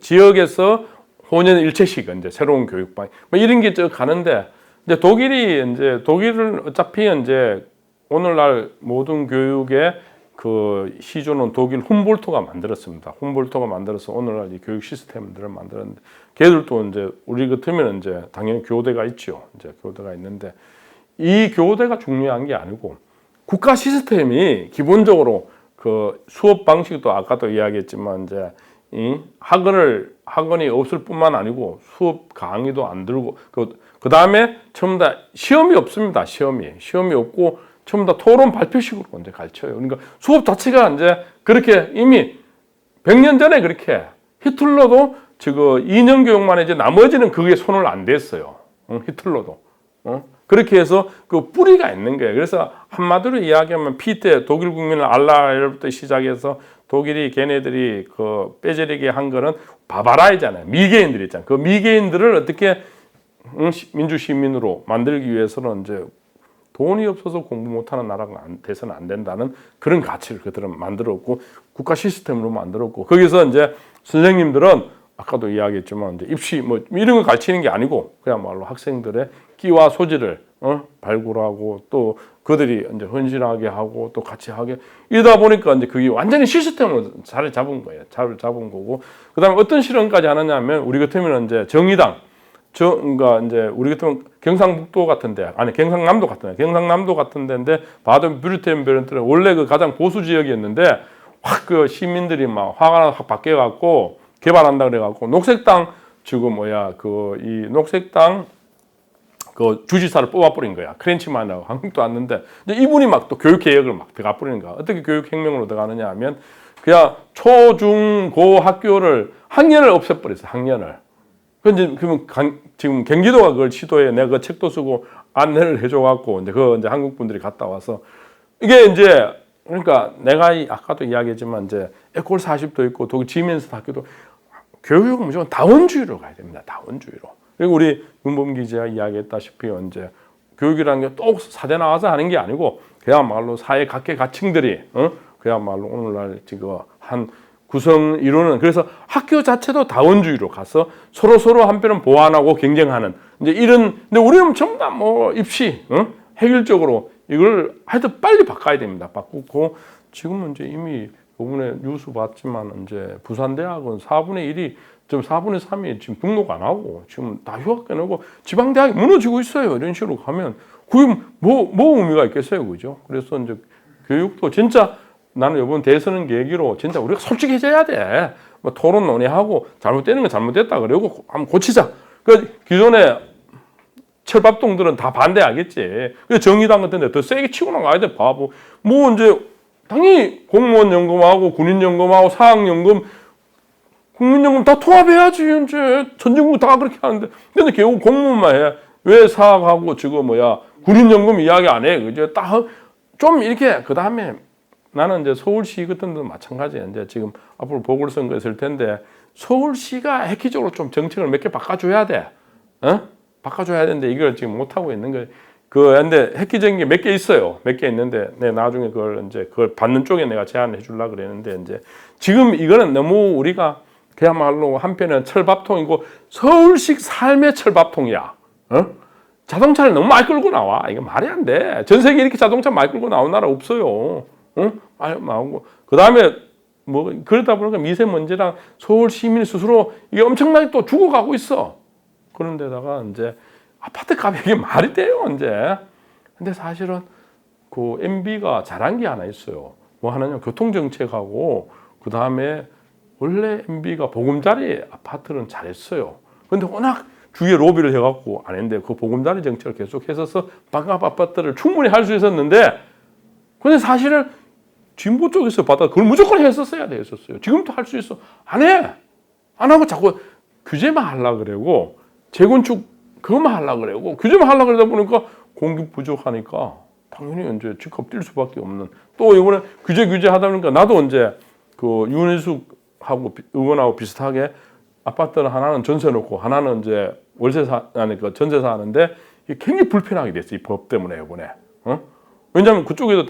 지역에서 혼연 일체식 이제 새로운 교육방 뭐 이런 게 쭉 가는데 이제 독일은 어차피 이제 오늘날 모든 교육의 그 시조는 독일 훔볼트가 만들었습니다. 훔볼트가 만들어서 오늘날 이 교육 시스템들을 만들었는데 걔들도 이제 우리 같으면 이제 당연히 교대가 있죠. 이제 교대가 있는데 이 교대가 중요한 게 아니고 국가 시스템이 기본적으로 그 수업 방식도 아까도 이야기했지만 이제 이 학원이 없을 뿐만 아니고 수업 강의도 안 들고 그 다음에 전부 다 시험이 없습니다. 시험이 없고 전부 다 토론 발표식으로 이제 가르쳐요. 그러니까 수업 자체가 이제 그렇게 이미 100년 전에 그렇게 히틀러도 지금 2년 교육만 이제 나머지는 그게 손을 안 댔어요. 히틀러도. 그렇게 해서 그 뿌리가 있는 거예요. 그래서 한마디로 이야기하면 피때 독일 국민을 알라부터 시작해서 독일이 걔네들이 그 빼저리게 한 거는 바바라이잖아요. 미개인들 있잖아요. 그 미개인들을 어떻게 민주 시민으로 만들기 위해서는 이제 돈이 없어서 공부 못하는 나라가 돼서는 안 된다는 그런 가치를 그들은 만들었고 국가 시스템으로 만들었고 거기서 이제 선생님들은 아까도 이야기했지만 이제 입시 뭐 이런 거 가르치는 게 아니고 그야말로 학생들의 끼와 소질을 발굴하고 또 그들이 이제 헌신하게 하고 또 같이 하게 이러다 보니까 이제 그게 완전히 시스템으로 자리 잡은 거예요. 자리를 잡은 거고 그다음에 어떤 실험까지 하느냐면 우리 같으면 이제 정의당 그러니까 이제 우리 같으면 경상북도 같은데 아니 경상남도 같은 데인데 바든-뷰르텐베르트는 원래 그 가장 보수 지역이었는데 확 그 시민들이 막 화가 나서 확 바뀌어 갖고 개발한다 그래 갖고 녹색당 지금 이 녹색당 그 주지사를 뽑아버린 거야. 크렌치만이라고 한국도 왔는데 이분이 막 또 교육 개혁을 막 들어가버리는 거야. 어떻게 교육 혁명으로 들어가느냐 하면 그냥 초, 중, 고 학교를 학년을 없애버렸어. 학년을. 그러면 지금 경기도가 그걸 시도해. 내가 그 책도 쓰고 안내를 해줘갖고 이제 그 이제 한국 분들이 갔다 와서 이게 이제 그러니까 내가 아까도 이야기했지만 이제 에콜 40도 있고 독일 지멘스 학교도 교육은 무조건 다원주의로 가야 됩니다. 다원주의로. 그리고 우리 윤범 기자가 이야기했다시피 이제 교육이라는 게 또 사대 나와서 하는 게 아니고 그야말로 사회 각계 가층들이 그야말로 오늘날 지금 한 구성 이루는 그래서 학교 자체도 다원주의로 가서 서로 한편은 보완하고 경쟁하는 이제 이런 근데 우리는 전부 다 뭐 입시 획일적으로 이걸 하여튼 빨리 바꿔야 됩니다. 바꾸고 지금은 이제 이미 이번에 뉴스 봤지만 이제 부산대학은 4분의 1이 지금 4분의 3이 지금 등록 안 하고 지금 다 휴학 해놓고 지방대학이 무너지고 있어요. 이런 식으로 가면 그게 뭐 의미가 있겠어요, 그죠? 그래서 이제 교육도 진짜 나는 이번 대선은 계기로 진짜 우리가 솔직해져야 돼. 뭐 토론 논의하고 잘못되는 건 잘못됐다 그러고 한번 고치자. 그 기존에 철밥동들은 다 반대하겠지. 그래서 정의당 같은 데 더 세게 치고 나가야 돼, 바보. 뭐 이제 당연히 공무원 연금하고 군인 연금하고 사학연금, 국민연금 다 통합해야지. 이제 전정부 다 그렇게 하는데. 근데 결국 공무원만 해. 왜 사학하고 지금 군인 연금 이야기 안 해? 그죠? 딱 좀 이렇게 그 다음에 나는 이제 서울시 같은 데도 마찬가지야. 이제 지금 앞으로 보궐선거 있을 텐데 서울시가 획기적으로 좀 정책을 몇 개 바꿔줘야 돼. 바꿔줘야 되는데 이걸 지금 못 하고 있는 거예요. 근데 획기적인 게 몇 개 있어요. 몇 개 있는데, 나중에 그걸 받는 쪽에 내가 제안해 주려고 그랬는데, 이제, 지금 이거는 너무 우리가 그야말로 한편은 철밥통이고, 서울식 삶의 철밥통이야. 자동차를 너무 많이 끌고 나와. 이거 말이 안 돼. 전 세계에 이렇게 자동차 많이 끌고 나온 나라 없어요. 많이 나오고. 그 다음에, 그러다 보니까 미세먼지랑 서울 시민 스스로 이게 엄청나게 또 죽어가고 있어. 그런데다가 이제, 아파트 가격이 말이 돼요, 이제. 근데 사실은 그 MB가 잘한 게 하나 있어요. 뭐 하나냐, 교통정책하고, 그 다음에 원래 MB가 보금자리 아파트는 잘했어요. 근데 워낙 주위에 로비를 해갖고 안 했는데 그 보금자리 정책을 계속 했어서 반값 아파트를 충분히 할 수 있었는데, 근데 사실은 진보 쪽에서 받아 그걸 무조건 했었어야 됐었어요. 지금도 할 수 있어. 안 해. 안 하고 자꾸 규제만 하려고 그러고, 재건축 그것만 하려고 그러고 규제만 하려고 그러다 보니까 공급 부족하니까 당연히 이제 집값 뛸 수밖에 없는 또 이번에 규제 하다 보니까 나도 이제 그 윤희숙하고 의원하고 비슷하게 아파트는 하나는 전세 놓고 하나는 이제 전세 사는데 이게 굉장히 불편하게 됐어. 이 법 때문에 이번에. 왜냐하면 그쪽에도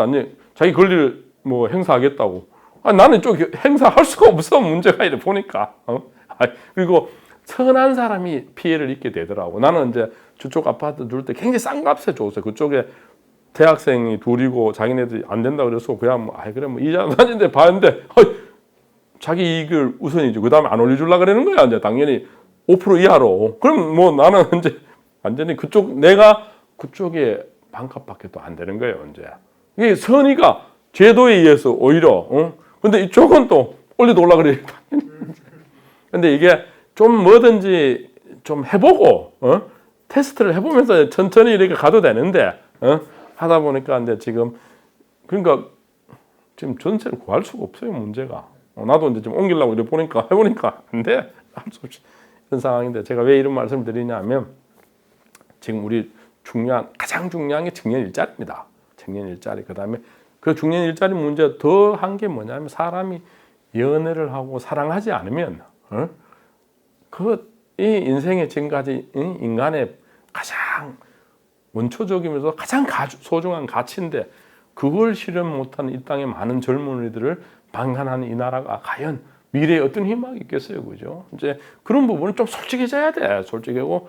자기 권리를 뭐 행사하겠다고. 나는 이쪽 행사할 수가 없어. 문제가 이래 보니까. 그리고 선한 사람이 피해를 입게 되더라고. 나는 이제 저쪽 아파트 둘 때 굉장히 싼 값에 줬어요. 그쪽에 대학생이 둘이고 자기네들이 안 된다 그래서 그냥 그래 이자 다닌데 봤는데 자기 이익을 우선이지. 그 다음에 안 올려주려고 그러는 거야. 이제 당연히 5% 이하로. 그럼 뭐 나는 이제 완전히 내가 그쪽에 반값밖에 또 안 되는 거예요. 이제 이게 선의가 제도에 의해서 오히려 근데 이쪽은 또 올려놓으려고 그래. 근데 이게 좀 뭐든지 좀 해보고 테스트를 해보면서 천천히 이렇게 가도 되는데 하다 보니까 이제 지금 그러니까 지금 전세를 구할 수가 없어요 문제가. 나도 이제 좀 옮기려고 이렇게 해보니까 안 돼. 할 수 없이 이런 상황인데 제가 왜 이런 말씀을 드리냐면 지금 우리 가장 중요한 게 청년 일자리입니다. 청년 일자리. 그다음에 그 청년 일자리 문제 더 한 게 뭐냐면 사람이 연애를 하고 사랑하지 않으면 이 인생의 지금까지 인간의 가장 원초적이면서 가장 소중한 가치인데 그걸 실현 못하는 이 땅의 많은 젊은이들을 방관하는 이 나라가 과연 미래에 어떤 희망이 있겠어요, 그죠? 이제 그런 부분은 좀 솔직해져야 돼. 솔직하고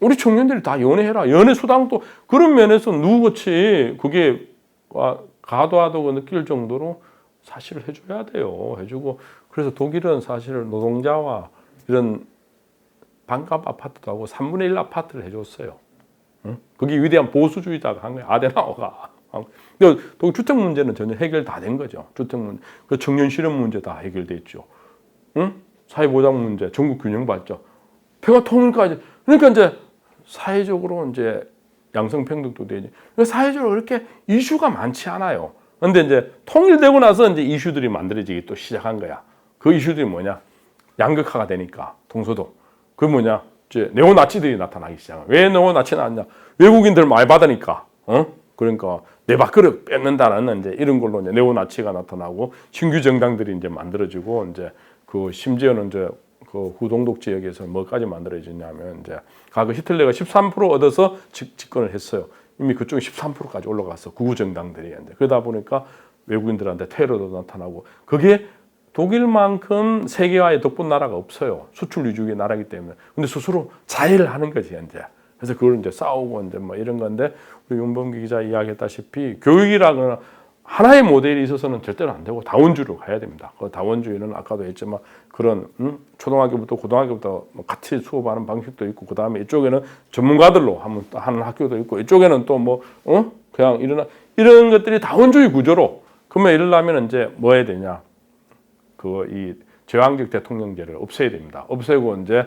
우리 청년들이 다 연애해라. 연애 수당도 그런 면에서 누구같이 그게 과도하다고 느낄 정도로 사실을 해줘야 돼요. 해주고 그래서 독일은 사실 노동자와 이런 반값 아파트도 하고 3분의 1 아파트를 해줬어요. 그게 위대한 보수주의자가 한 거예요. 아데나워가. 독일 주택 문제는 전혀 해결 다 된 거죠. 주택 문제, 그 청년 실업 문제 다 해결돼 있죠. 사회보장 문제, 전국 균형 발전, 배가 통일까지. 그러니까 이제 사회적으로 이제 양성평등도 되지. 사회적으로 그렇게 이슈가 많지 않아요. 근데 이제 통일되고 나서 이제 이슈들이 만들어지기 또 시작한 거야. 그 이슈들이 뭐냐? 양극화가 되니까 동서도. 그 뭐냐? 이제 네오나치들이 나타나기 시작한. 왜 네오나치 나왔냐? 외국인들 많이 받으니까. 그러니까 내 밥그릇 뺏는다는 이제 이런 걸로 이제 네오나치가 나타나고 신규 정당들이 이제 만들어지고 이제 그 심지어는 이제 그 후동독 지역에서 뭐까지 만들어지냐면 이제 과거 히틀러가 13% 얻어서 집권을 했어요. 이미 그쪽에 13%까지 올라갔어. 구구 정당들이 이제 그러다 보니까 외국인들한테 테러도 나타나고 그게 독일만큼 세계화의 덕분 나라가 없어요. 수출 위주의 나라이기 때문에. 근데 스스로 자해를 하는 거지 이제. 그래서 그걸 이제 싸우고 이제 뭐 이런 건데 우리 윤범기 기자 이야기했다시피 교육이라거나 하나의 모델이 있어서는 절대로 안 되고 다원주의로 가야 됩니다. 그 다원주의는 아까도 했지만 그런 초등학교부터 고등학교부터 같이 수업하는 방식도 있고 그 다음에 이쪽에는 전문가들로 하는 학교도 있고 이쪽에는 또 뭐 그냥 이런 것들이 다원주의 구조로 그러면 이러려면 이제 뭐 해야 되냐 이 제왕적 대통령제를 없애야 됩니다. 없애고 이제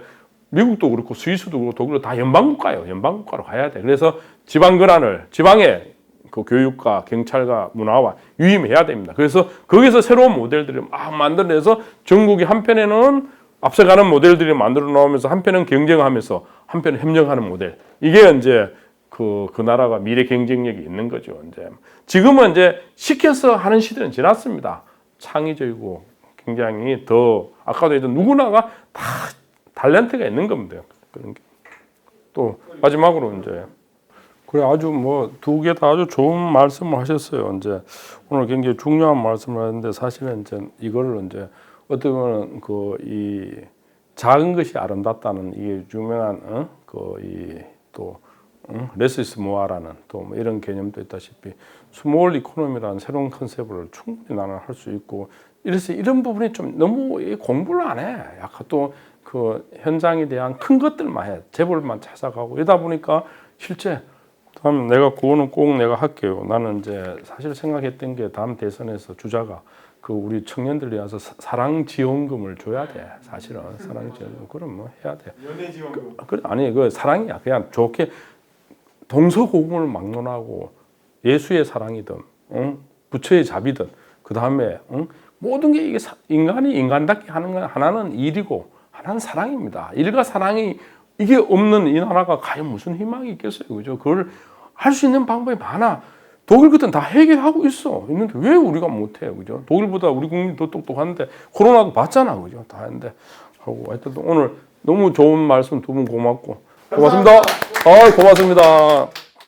미국도 그렇고 스위스도 그렇고 독일도 다 연방국가예요. 연방국가로 가야 돼. 그래서 지방 권한을 지방의 그 교육과 경찰과 문화와 유임해야 됩니다. 그래서 거기서 새로운 모델들을 막 만들어내서 전국이 한편에는 앞서가는 모델들이 만들어 나오면서 한편은 경쟁하면서 한편은 협력하는 모델. 이게 이제 그 나라가 미래 경쟁력이 있는 거죠. 이제 지금은 이제 시켜서 하는 시대는 지났습니다. 창의적이고 굉장히 더 아까도 했던 누구나가 다 탤런트가 있는 겁니다. 그런 게. 또 마지막으로 이제 그래 아주 뭐 두 개 다 아주 좋은 말씀을 하셨어요. 이제 오늘 굉장히 중요한 말씀을 하는데 사실은 이제 이거를 이제 어떻게 보면 이 작은 것이 아름답다는 이 유명한 또 레스 모아라는 또 뭐 이런 개념도 있다시피 스몰 이코노미라는 새로운 컨셉을 충분히 나는 할 수 있고 이래서 이런 부분이 좀 너무 공부를 안 해. 약간 또 그 현장에 대한 큰 것들만 해. 재벌만 찾아가고 이러다 보니까 실제 다음 내가 그거는 꼭 내가 할게요. 나는 이제 사실 생각했던 게 다음 대선에서 주자가 그 우리 청년들 위해서 사랑 지원금을 줘야 돼. 사실은 사랑 지원금 그럼 뭐 해야 돼. 연애 지원금. 아니 그 사랑이야. 그냥 좋게 동서고금을 막론하고 예수의 사랑이든 부처의 자비든 그 다음에 모든 게 이게 인간이 인간답게 하는 건 하나는 일이고 하나는 사랑입니다. 일과 사랑이 이게 없는 이 나라가 과연 무슨 희망이 있겠어요, 그죠? 그걸 할 수 있는 방법이 많아. 독일 같은 다 해결하고 있는데 왜 우리가 못해요, 그죠? 독일보다 우리 국민이 더 똑똑한데 코로나도 봤잖아, 그죠? 다 했는데 하고 하여튼 오늘 너무 좋은 말씀 두 분 고맙고 고맙습니다. 고맙습니다.